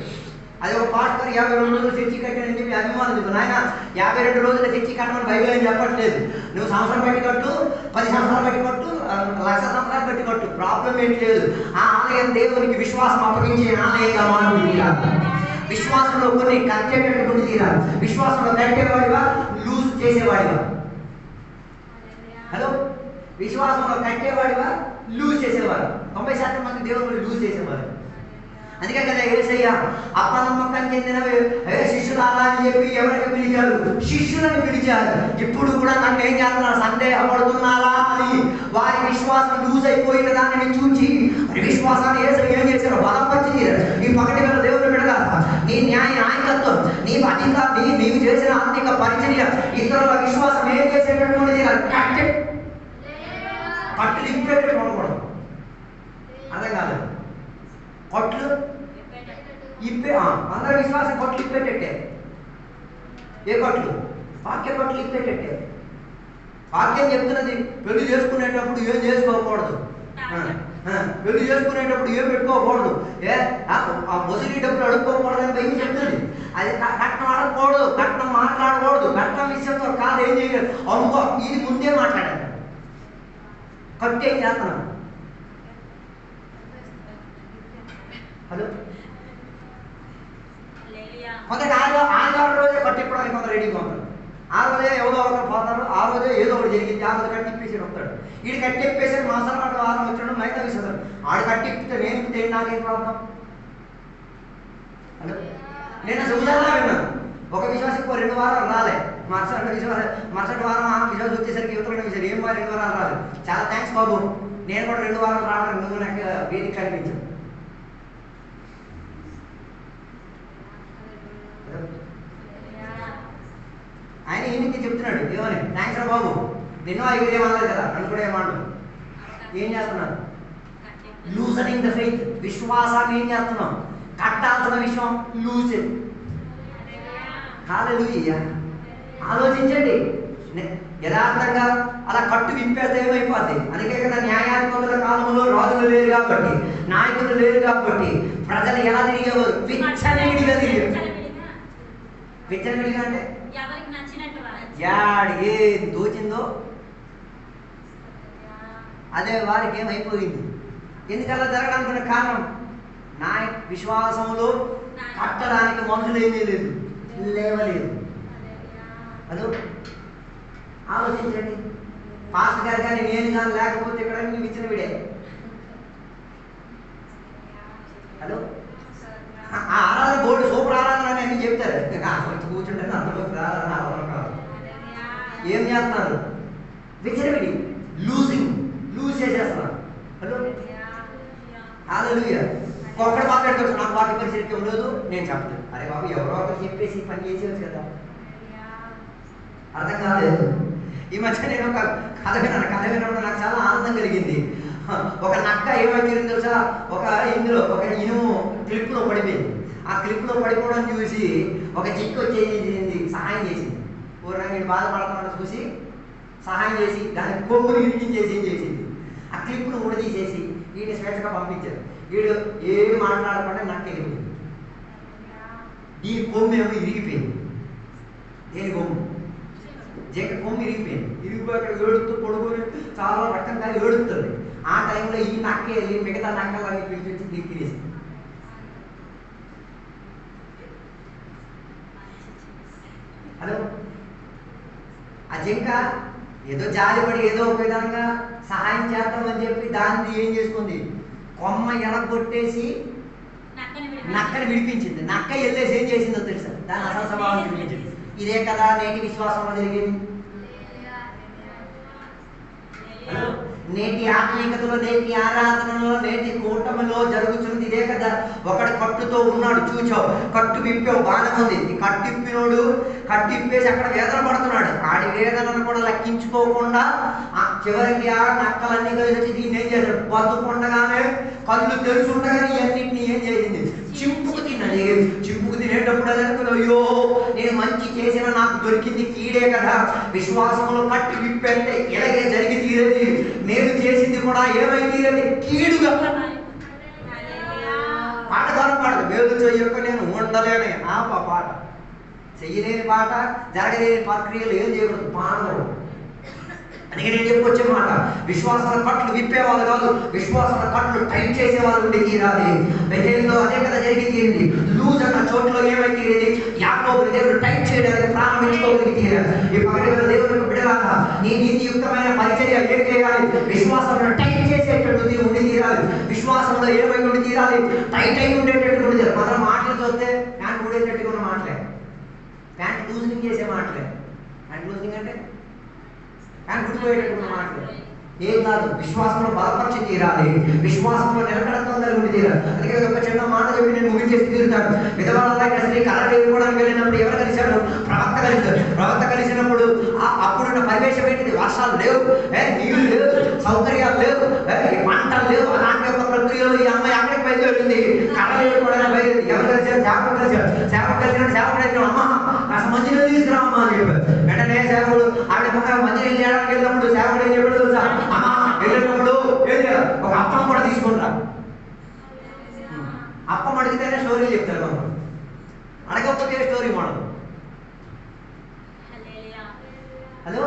అది ఒక పాస్టర్ 52 రోజులు చర్చి కట్టాడని చెప్పి అభిమానం చెప్పాను. ఆయన 52 రోజుల చర్చి కట్టమని బైబిల్ ఏం చెప్పట్లేదు. నువ్వు సంవత్సరం బట్టి కట్టు, 10 సంవత్సరాలు బట్టి కట్టు, 1,00,000 సంవత్సరాలు బట్టి కట్టు, ప్రాబ్లం ఏంటి లేదు. ఆ ఆలయం దేవునికి విశ్వాసం అప్పగించే ఆలయంగా మనం తీరాలి. విశ్వాసంలో కొన్ని కట్టేటటువంటి తీరాలి. విశ్వాసంలో కట్టేవాడివా, లూజ్ చేసేవాడివా? హలో, విశ్వాసంలో కట్టేవాడివా, లూజ్ చేసేవాడు? 90% మంది దేవుని లూజ్ చేసేవారు. అందుకే కదా యేసయ్య అపనమ్మకం చెందిన శిష్యులారా అని చెప్పి ఎవరికి పిలిచారు? శిష్యులను పిలిచారు. ఇప్పుడు కూడా నన్ను ఏం చేస్తున్నారు? సందేహపడుతున్నారా అని వారి విశ్వాసం లూజ్ అయిపోయిన దానిని చూచి విశ్వాసాన్ని యేసయ్య ఏం చేశారు? బలపరిచి ఈ పగటి వేళ దేవుని బిడ్డగా నీ నాయకత్వం, నీ అధికారి, నీవు చేసిన ఆర్థిక పరిచర్య ఇతరుల విశ్వాసం ఏం చేసేటటువంటిది? కట్టులు ఇప్పేటట్టు ఉండకూడదు. అర్థం కాదు. కొట్లు ఇప్పే, అందరి విశ్వాసం కొట్లు ఇప్పేటట్టే. ఏ కొట్లు? వాక్య కొట్లు ఇప్పేటట్టే. వాక్యం చెప్తున్నది పెళ్లి చేసుకునేటప్పుడు ఏం చేసుకోకూడదు, పెళ్లి చేసుకునేటప్పుడు ఏం పెట్టుకోకూడదు, ముసలి డబ్బులు అడుక్కోకూడదని బయట చెప్తుంది. అది కట్నం అడగకూడదు, కట్నం మాట్లాడకూడదు, కట్నం విషయంతో కాదు ఏం చేయలేదు. అనుకో, ఇది ముందే మాట్లాడాలి. కట్టు ఏం చేస్తున్నాం? హలో, కొందరికి ఆదివారం రోజే కట్టిప్పడానికి కొందరు రెడీగా ఉంటారు. ఆ రోజే ఎవరో ఒకరు పోతారు, ఆ రోజే ఏదో ఒకటి జరిగింది, ఆ రోజు కట్టిప్పేసి వస్తాడు. వీడు కట్టిప్పేసి మాసాల పాటు వారం వచ్చాడు, మిగతా విషయం ఆడు కట్టిప్పితే నేను ఇప్పితే నాకేం ప్రాబ్లం? హలో, నేను చెబుతానా విన్నాను. ఒక విశ్వాసం 2 వారాలు రాలే, మరుసటి వారం ఆ విశ్వాసం వచ్చేసరికి యువతలు విషయం ఏం 2 వారాలు రాలేదు. చాలా థ్యాంక్స్ బాబు, నేను కూడా 2 వారాలు రావడానికి నువ్వు నాకు వేదిక కనిపించావు. ఆయన ఈయనకి చెప్తున్నాడు ఏమని? థ్యాంక్స్ రా బాబు, నిన్న ఐదు ఏమనలేదు కదా, నన్ను కూడా ఏమన్నాడు. ఏం చేస్తున్నారు? Loosening the faith. విశ్వాసాన్ని ఏం చేస్తున్నాం? కట్టాల్సిన విషయం లూజ్. హల్లెలూయా. ఆలోచించండి, యథార్థంగా అలా కట్టు విప్పేస్తే ఏమైపోద్ది? అందుకే కదా న్యాయాధిపతుల కాలంలో రాజులు లేరు కాబట్టి, నాయకులు లేరు కాబట్టి ప్రజలు ఎలా తిరిగేవారు? విచ్చలవిడిగా తిరిగారు. విచ్చలవిడిగా అంటే యాడ్ ఏం తోచిందో అదే వారికి ఏమైపోయింది. ఎందుకలా జరగడానికి కారణం విశ్వాసంలో కట్టడానికి మనుషులు ఏమీ లేదు, లేవలేదు. హలో, ఆలోచించండి. పాస్టర్ గారు కానీ నేను కానీ లేకపోతే ఇక్కడ మీకు ఇచ్చిన విడే. హలో, ఆరాధన బోర్డు సూపర్ ఆరాధన అని అన్ని చెప్తారు, కూర్చుంటే అందులోకి ఆరాధన కాదు. ఏం చేస్తున్నారు? విచ్చలవిడి, లూజ్ చేసేస్తున్నారు. హలో, హల్లెలూయా. ఒక్కడు మాట్లాడుతాడు, నాకు వాక్య పరిస్థితి ఉండదు, నేను చెప్తాను. అరే బాబు, ఎవరో ఒకరు చెప్పేసి పని చేసేవచ్చు కదా. అర్థం కాలేదు. ఈ మధ్య నేను ఒక కథ వినడం నాకు చాలా ఆనందం కలిగింది. ఒక నక్క ఏమైంది తెలుసా? ఇందులో ఒక ఇనుము క్లిప్లో పడిపోయింది. ఆ క్లిప్లో పడిపోవడం చూసి ఒక చిక్కు వచ్చేసింది, సహాయం చేసింది. వీడు బాధపడుతున్నాడు చూసి సహాయం చేసి దానికి కొమ్ముని ఇరికించేసి ఏం చేసింది? ఆ క్లిప్ను ఉడదీసేసి వీడిని స్వేచ్ఛగా పంపించారు. వీడు ఏమి మాట్లాడకుండా నక్క వెళ్ళిపోయింది. ఈ కొమ్ము ఏమో ఇరిగిపోయింది. దేని కొమ్ము? జగ కొమ్ము ఇరిగిపోయింది. ఇరిగిపోయి అక్కడ ఏడుస్తూ పడుకొని చాలా రకంగా ఏడుస్తుంది. ఆ టైంలో ఈ నక్క వెళ్ళి మిగతా నక్కలని పిలిచి తిరిగేసింది. హలో, ఆ జింక ఏదో జాలిపడి ఏదో ఒక విధంగా సహాయం చేద్దామని చెప్పి దాన్ని ఏం చేసుకుంది? కొమ్మ ఎలగొట్టేసి నక్కని విడిపించింది. నక్క వెళ్ళేసి ఏం చేసిందో తెలుసా? దాని అసలు స్వభావం విడిపించింది. ఇదే కదా నేటి విశ్వాసంలో జరిగేది. నేటి ఆత్మీయతలో, నేటి ఆరాధనలో, నేటి కూటమిలో జరుగుతున్నది ఇదే కదా. ఒకడు కట్టుతో ఉన్నాడు, చూచావు, కట్టు విప్పావు, బాగానే ఉంది. ఈ కట్టిప్పినోడు కట్టిప్పేసి అక్కడ వేదన పడుతున్నాడు. ఆడి వేదనను కూడా లెక్కించుకోకుండా చివరికి ఆ నక్కలన్నీ కలిసి వచ్చి దీన్ని ఏం చేశాడు? బతుకుండగానే కళ్ళు తెలుసుండగానే ఇవన్నింటినీ ఏం చేసింది? చింపుకు తిన్నది. చింపుకు తినేటప్పుడు అనుకుని అయ్యో నేను మంచి చేసిన నాకు దొరికింది కీడే కదా, విశ్వాసంలో కట్టి విప్పంటే ఇలాగే జరిగి తీరేది, నేను చేసింది కూడా ఏమై తీరేది కీడుగా. పాట ద్వారా పాడదు, మేలు చెయ్యక నేను ఉండలేని ఆ పాట, చెయ్యలేని పాట, జరగలేని ప్రక్రియలు ఏం చేయకూడదు పాడరు. అందుకే నేను చెప్పొచ్చే మాట, విశ్వాసాల కట్లు విప్పేవాళ్ళు కాదు, విశ్వాసాల కట్లు టైట్ చేసేవాళ్ళు ఉండి తీరాలి. బెతేలులో అదే కదా జరిగి తీరింది. లూజ్ అన్న చోట్లో ఏమై తీరేది, యాకోబుని దేవుడు టైట్ చేయడానికి ప్రారంభించుకోగలిగి తీరాలి. ఈ పగటి దేవుడికి బిడలాగా నీ నీతియుక్తమైన పరిచర్య ఏం చేయాలి, విశ్వాసంలో టైట్ చేసేటట్టు ఉండి తీరాలి. విశ్వాసంలో ఏమై ఉండి తీరాలి, టైట్ అయి ఉండేటట్టు ఉండి తీరాలి. మన మాటలు చూస్తే ప్యాంట్ ఊడేటట్టుగా ఉన్న మాటలే, ప్యాంట్ లూజింగ్ చేసే మాటలే. ప్యాంట్ లూజింగ్ అంటే ప్యాంట్ గుర్తుపోయేటటువంటి మాటలు ఏం కాదు. విశ్వాసంలో బలపరిచి తీరాలి, విశ్వాసంలో నిలకడత్వం కలిగి తీరాలి. అందుకే ఒక చిన్న మాట చెప్పి నేను ముగించేసి తీరుతాను. విధవాళ్ళ స్త్రీ కళ వేసుకోవడానికి వెళ్ళినప్పుడు ఎవరు కలిశాడు, ప్రవక్త కలిశాడు. ప్రవక్త కలిసినప్పుడు అప్పుడున్న పరివేశం ఏంటిది, వర్షాలు లేవు, నీళ్లు లేవు, సౌకర్యాలు లేవు, పంటలు లేవు. అలాంటి ఒక ప్రక్రియలో ఈ అమ్మాయి అక్కడికి బయలుదేరింది, కళ వేసుకోవడానికి బయలుదేరింది. ఎవరు కలిసారు, సేవకుడు కలిసాడు. సేవకుడు కలిసినప్పుడు సేవకుడు అయితే అమ్మా కాస్త మంచిగా తీసుకురామ్మా అని చెప్పారు. వెంటనే సేవకుడు ఆవిడ మంచిగా చేయడానికి వెళ్ళినప్పుడు సేవకుడు ఏం చెప్పాడు తెలుసా, అమ్మా వెళ్ళినప్పుడు ఏం చేయాలి, ఒక అప్పం కూడా తీసుకుంటా. అప్పం అడిగితేనే స్టోరీ చెప్తారు, మనం అడగకపోతే స్టోరీ మనం. హలో,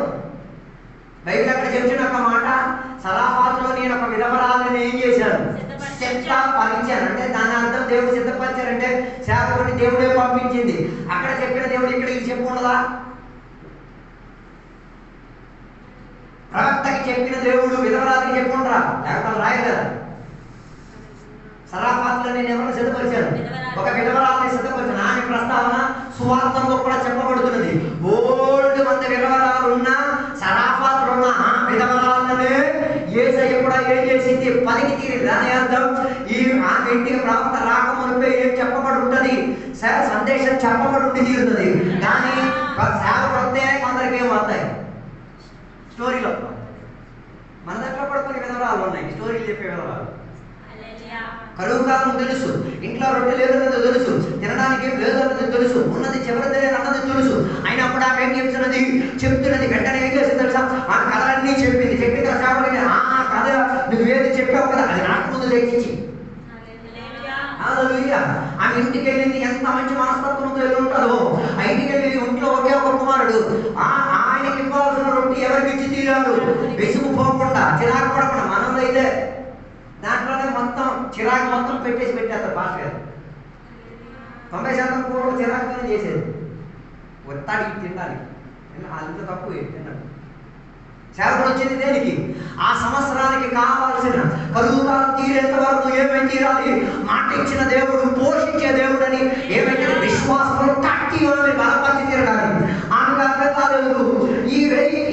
బైబిల్ అక్కడ చెప్తున్న ఒక మాట, సరాఫాతులో నేను ఒక విధవరాలని ఏం చేశాను, సిద్ధపరిచాను. అంటే దాని అర్థం దేవుడు సిద్ధపరిచారంటే సేవకుడిని దేవుడే పంపించింది. అక్కడ చెప్పిన దేవుడు ఇక్కడికి చెప్పుకుండదా, ప్రవక్తకి చెప్పిన దేవుడు విధవరాలకి చెప్పుకుంటారా, లేకపోతే రాయగలరా. సరాఫాతులో నేను ఎవరిని సిద్ధపరిచాను, ఒక విధవరాలని సిద్ధపరిచాను. ఆమె ప్రస్తావన సువార్తంలో కూడా చెప్పబడుతున్నది. బోల్డ్ మంది విధవరాలు ఉన్నా, సరాఫాతులు ఉన్న ఆ విధవరాలనే యేసయ్య కూడా ఏం చేసింది, పలికి తీరింది. దాని అర్థం ఈ ఆమె ఇంటికి ప్రవక్త రాకమునిపై ఏం చెప్పబడి ఉంటుంది, సందేశం చెప్పబడి ఉండి తీరుతుంది. కానీ సేవకుడు వస్తే కొందరికి ఏమవుతాయి, స్టోరీలో మన దగ్గర కూడా కొన్ని విధవరాలు ఉన్నాయి, స్టోరీలు చెప్పే విధవరాలు. కరువు కాలం తెలుసు, ఇంట్లో రొట్టె లేదన్నది తెలుసు, తినడానికి ఏం లేదన్నది తెలుసు, ఉన్నది చివరిదే అన్నది తెలుసు. అయినప్పుడు ఆమె ఏం చెప్తున్నది వెంటనే ఏం చేసింది తెలుసా, ఆ కథలన్నీ చెప్పింది. చెప్పిన సేవకుడిని ఆ కథ నువ్వేది చెప్పావు కదా అది నాకు ముందు తెచ్చించి. ఆమె ఇంటికి వెళ్ళింది, ఎంత మంచి మనస్తత్వంతో వెళ్ళి ఉంటాడో. ఆ ఇంటికి వెళ్ళి ఇంట్లో ఒకే ఒక కుమారుడు, ఆయనకి ఇవ్వాల్సిన రొట్టి ఎవరికి ఇచ్చి తీరాడు, విసుగు పోకుండా చిరాకు పడకుండా. మనలో అయితే దాంట్లోనే మొత్తం చిరాకు మొత్తం పెట్టేస్తారు పాస్టర్ గారు. 90% కూడా చిరాకుతోనే చేసేది, ఒత్తాడికి తినాలి, అంత తక్కువ తిన్నాడు. సేవకుడు వచ్చింది దేనికి, ఆ సంవత్సరానికి కావాల్సిన కరువు కాలం తీరేంత వరకు ఏమై తీరాలి, మాట ఇచ్చిన దేవుడు, పోషించే దేవుడు అని ఏమైతే విశ్వాసంలో కట్టి బలపరిచి తీరడానికి. ఆమె అర్థం కాలేదు,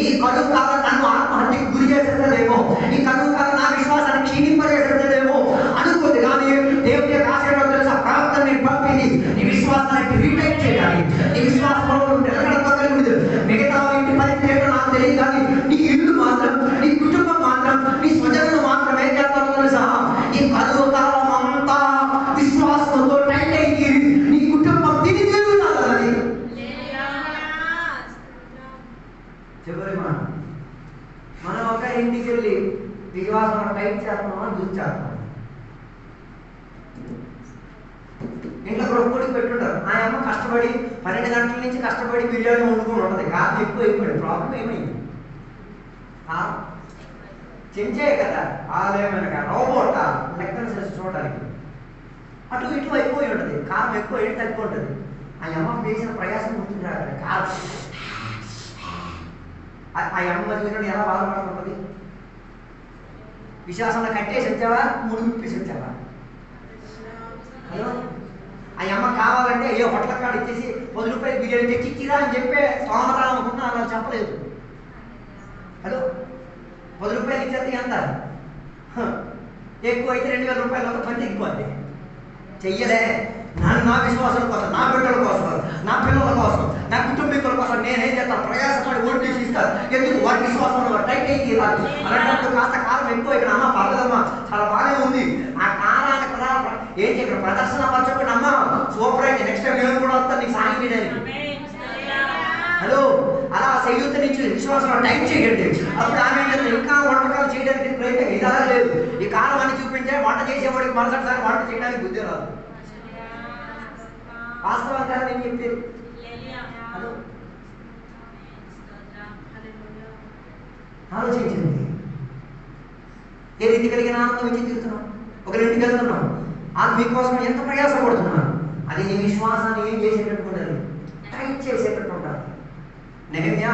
ఈ కరువు కాలం నన్ను ఆత్మహత్యకు గురి చేసేదేమో, ఈ కరువు కాలం నా విశ్వాసాన్ని క్షీణింపజేసేదేమో అనుకుంది. కానీ దేవుడి ఆశీర్వాదం తెలుసా, ప్రవక్తని పంపింది నీ విశ్వాసాన్ని రీటైట్ చేయాలి, నీ విశ్వాసంలో నిలకడపగలిగింది. మిగతా ఇంటి పరిస్థితి నాకు తెలియదు, కానీ నీ ఇల్లు మాత్రం, నీ కుటుంబం మాత్రం, నీ స్వజనులు మాత్రం ఏం చేస్తారో తెలుసా, ఈ కరువు కాలం అంతా విశ్వాసంతో టైట్ అయ్యి నీ కుటుంబం తిని తిరుగుతాదని. చివరి మాట, మనం ఒక ఇంటికి వెళ్ళి విశ్వాసం టైట్ చేస్తామా చూస్తామా. ఇంట్లో రొప్పుడికి పెట్టుంటారు, ఆ అమ్మ కష్టపడి 12 గంటల నుంచి కష్టపడి బిర్యానీ వండుకొని ఉంటుంది. కాదు ఎక్కువ అయిపోయింది, ప్రాబ్లం ఏమైంది, చెంచే కదా ఆలేమైనా రోబోట లెక్కలు చూడడానికి అటు ఇటు అయిపోయి ఉంటుంది. కారం ఎక్కువ ఏంటి తక్కువ ఉంటుంది. ఆ అమ్మ చేసిన ప్రయాసం గుర్తుంటారు. కారం ఆ అమ్మ చూసినట్టు ఎలా బాధపడుతుంటుంది. విశ్వాసంలో కట్టేసి వచ్చావా, ముడిపేసి వచ్చావా. హలో, ఆ అమ్మ కావాలంటే ఏ హోటల్ కాడ ఇచ్చేసి 10 రూపాయలు బిర్యానీ తెచ్చి ఇచ్చిరా అని చెప్పే స్తోమత అనుకున్నా, అలా చెప్పలేదు. హలో, 10 రూపాయలు ఇచ్చేది ఎంత, ఎక్కువ అయితే 2000 రూపాయలు కొంచెం ఎక్కువ అండి. చెయ్యలే, నా విశ్వాసం కోసం, నా బిడ్డల కోసం, నా పిల్లల కోసం, నా కుటుంబీకుల కోసం నేనేం చేస్తాను, ప్రయాసపడి ఓటు తీసి ఇస్తాను. ఎందుకు, వాటి విశ్వాసంలో టైట్ అయ్యి తీరాలి. అలాంటప్పుడు కాస్త కాలం ఎక్కువ ఇక్కడ అమ్మ పర్లేదమ్మా చాలా బాగానే ఉంది. ఆ కాలానికి ఏం చెప్పారు, ప్రదర్శన పరచకుండా అమ్మ సూపర్ అయింది, నెక్స్ట్ టైం నేను కూడా వస్తాను నీకు సాయం చేయడానికి. హలో, అలా సయ్యూత నుంచి విశ్వాసంలో టైం చేయండి. అప్పుడు ఆమె ఇంకా వంటకాలు చేయడానికి ప్రయత్నం ఇది అలా లేదు. ఈ కాలం అని చూపించే వంట చేసేవాడికి మరుసటిసారి వంట చేయడానికి బుద్ధి రాదు. వాస్తవంగా నేను చెప్పేది. హలో, ఆలోచించండి. ఏ రీతి కలిగిన ఆనందం ఇచ్చి తీరుతున్నాం. ఒక ఇంటికి వెళ్తున్నాం, అది మీకోసం ఎంత ప్రయాసపడుతున్నారు. అది నీ విశ్వాసాన్ని ఏం చేసేటట్టుకుంటుంది, టైట్ చేసేటట్టు ఉంటారు. నెహెమ్యా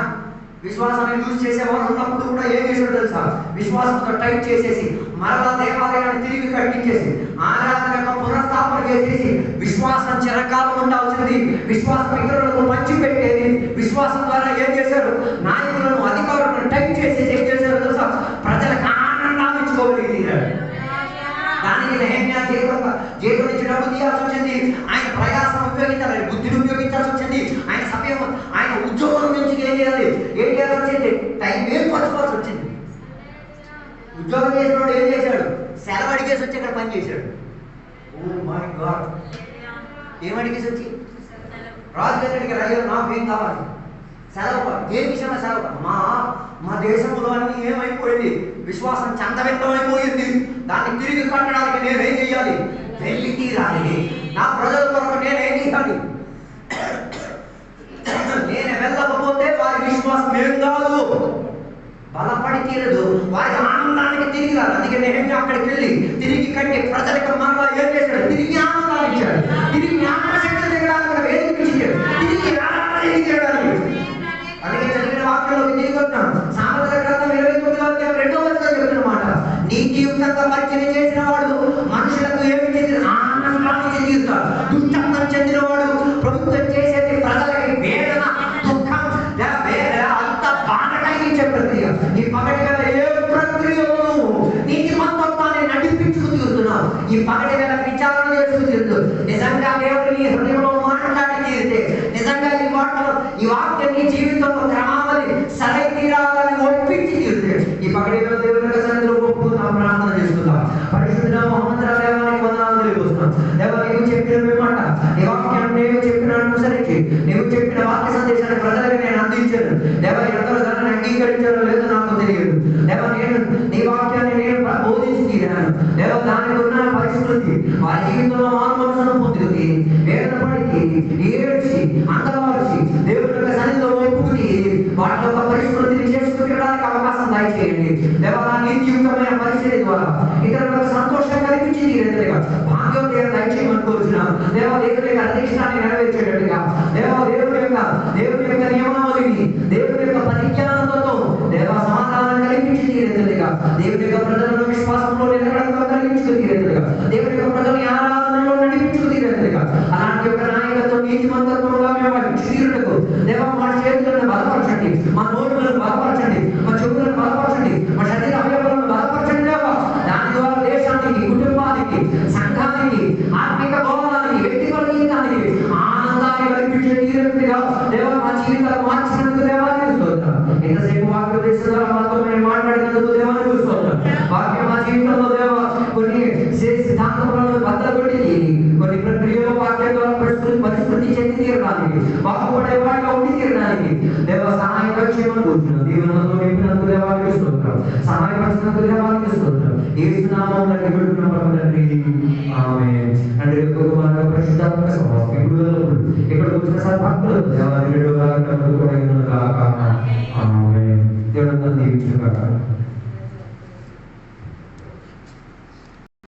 విశ్వాసాన్ని యూజ్ చేసేవారు ఉన్నప్పుడు కూడా ఏం చేసాడు తెలుసా, విశ్వాసంతో టైట్ చేసేసి మరలా దేవాలయాన్ని తిరిగి కట్టించేసి ఆరాధన యొక్క పునఃస్థాపన చేసేసి విశ్వాసం చిరకాలం ఉండాల్సింది, విశ్వాసం ఇతరులకు పంచిపెట్టేది. విశ్వాసం ద్వారా ఏం చేశారు, నాయకులను అధికారులను టైట్ చేసేసి ఏం చేశారు తెలుసా, ప్రజలకు ఆనందాన్ని ఇచ్చుకోగలిగారు. దానికి నెహెమ్యా జీవితం నుంచి డబ్బు తీయాల్సి వచ్చింది. ఆయన ప్రయాసం ఉపయోగించాలి, బుద్ధిని ఉపయోగించాల్సి వచ్చింది. ఆయన సమయం, ఆయన ఉద్యోగం నుంచి ఏం చేయాలి వచ్చింది, టైం ఏర్పరచుకోవాల్సి వచ్చింది. ఉద్యోగం చేసినప్పుడు ఏం చేశాడు, సెలవు అడిగేసి వచ్చి ఇక్కడ పని చేశాడు. ఓ మై గాడ్, ఏం అడిగేసి వచ్చి రాజు దగ్గరికి అయ్యో నాకు ఏం కావాలి, సెలవు. ఏ విషయంలో సెలవు? మా దేశంలో అన్ని ఏమైపోయింది, విశ్వాసం చందవిత్తమైపోయింది. దాన్ని తిరిగి కట్టడానికి నేనేం చేయాలి, వెళ్ళి తీరాలి. నా ప్రజల కొరకు నేనేం చేయాలి, నేను వెళ్ళకపోతే వారి విశ్వాసం ఏం కాదు, బలపడి తీరదు, వారి ఆనందానికి తిరిగి రాదు. అందుకే నేను అక్కడికి వెళ్ళి తిరిగి కట్టి ప్రజలకు మనలో ఏం చేశాడు, తిరిగి ఆనందాన్ని ఇచ్చాడు, తిరిగి జ్ఞాపకశక్తి దిగడానికి వేదించాడు, తిరిగి ఆనందాన్ని చేయడానికి. అందుకే చదివిన వాక్యంలోకి తిరిగి వస్తున్నాం. సామెతల గ్రంథం 29:2 చెప్తున్నమాట, నీతియుక్తంగా పరిచయం చేసిన వాడు మనుషులకు ఏమి చెందిన ఆనందాన్ని చెందిస్తాడు. దుష్టత్వం చెందిన వాడు ప్రభుత్వం చేసేది ప్రజలకి వేదన, దుఃఖం, అంత బాధగా ఇచ్చే ప్రక్రియ. ఈ పగటి వేళ ఏ ప్రక్రియను నీతి మంత్వాన్ని నడిపించుకు తీరుతున్నావు. ఈ పగటి వేళ విచారణ చేసుకు తీరుతూ నిజంగా దేవుడు నీ హృదయంలో మాట్లాడి తీరితే, నిజంగా ఈ వాక్యం నీ జీవితంలో క్రమావళి సరై తీరాలని ఒప్పించి తీరుతే, ఈ పగటి వేళ దేవుని యొక్క సన్నిధిలో ఒప్పుకుందాం, ప్రార్థన చేసుకుందాం. పరిశుద్ధ మహోన్నత దేవానికి వందనాలు తెలియజేస్తున్నాం. దేవా, నీవు చెప్పిన మాట, నీ వాక్యాన్ని నేను చెప్పిన అనుసరించి నీవు చెప్పిన వాక్య సందేశాన్ని ప్రజలకు నేను అందించాను. దేవా, ఎందరో దాన్ని అంగీకరించారో లేదో నాకు తెలియదు. దేవా, నేను నీ వాక్యాన్ని నేను బోధించి తీరాను. దేవా, దానికి ఉన్న పరిస్థితి వారి జీవితంలో మానవను పొందుతుంది, వేదన పడికి ఏడ్చి అంగవాల్చి దేవుని యొక్క సన్నిధిలో ఒప్పుకుని వాటి యొక్క పరిస్థితిని చేసుకునేడానికి అవకాశం దయచేయండి. దేవా, నీతియుక్తమైన పరిస్థితి ద్వారా ఇతరులకు సంతోషం కలిగించి తీరేదిగా భాగ్యోదయం దయచేయమని కోరుచున్నాను. దేవా, దేవుని యొక్క అధిష్టాన్ని నెరవేర్చేటట్టుగా, దేవా, దేవుని యొక్క నియమావళిని, దేవుని యొక్క పరిజ్ఞానంతో దేవా సమాధానం కలిగించి తీరేదిగా, దేవుని యొక్క ప్రజలను విశ్వాసంలో నిలకడగా కలిగించుకు తీరేదిగా, దేవుని యొక్క ప్రజలను ఆరాధనలో నడిపించుకు తీరేదిగా, అలాంటి యొక్క నాయకత్వం నీతిమంతత్వంగా మేము తీరుటకు దేవా మా చేతులను బలపరచండి, మా నోరులను బలపరచండి, మా చెవులను బలపరచండి, మా శరీర అవయవాలను బలపరచండి. దేవా, దాని ద్వారా దేశానికి, కుటుంబానికి, సంఘానికి, ఆత్మిక భవనానికి, వ్యక్తిగత జీవితానికి ఆనందాన్ని కల్పించే తీరుగా దేవా మా జీవితాలు మార్చినందుకు దేవాన్ని స్తోత్రం. ఎంతసేపు వాక్యోపదేశం ద్వారా మాతో మేము మాట్లాడినందుకు దేవాన్ని స్తోత్రం. వాక్యం మా జీవితంలో దేవా కొన్ని సిద్ధాంతములను బద్దలుకొట్టి కొన్ని ప్రక్రియలో వాక్యం ద్వారా పరిస్థితి చెంది తీరడానికి, బాగుపడేవాడిగా ఉండి తీరడానికి దేవ సహాయపరిచేయమని కూర్చున్నాం. దీవెనతో నింపినందుకు దేవానికి స్తోత్రం, సహాయపరిచినందుకు దేవానికి స్తోత్రం. యేసు నామములో నిబడుతున్న తండ్రి, ఆమేన్. తండ్రి కుమారుడు పరిశుద్ధాత్మ సహవాసం ఇప్పుడు ఇక్కడ వచ్చిన సర్వభక్తులు దేవానికి కూడా ఆమేన్. దేవుడు దీవించుగాక.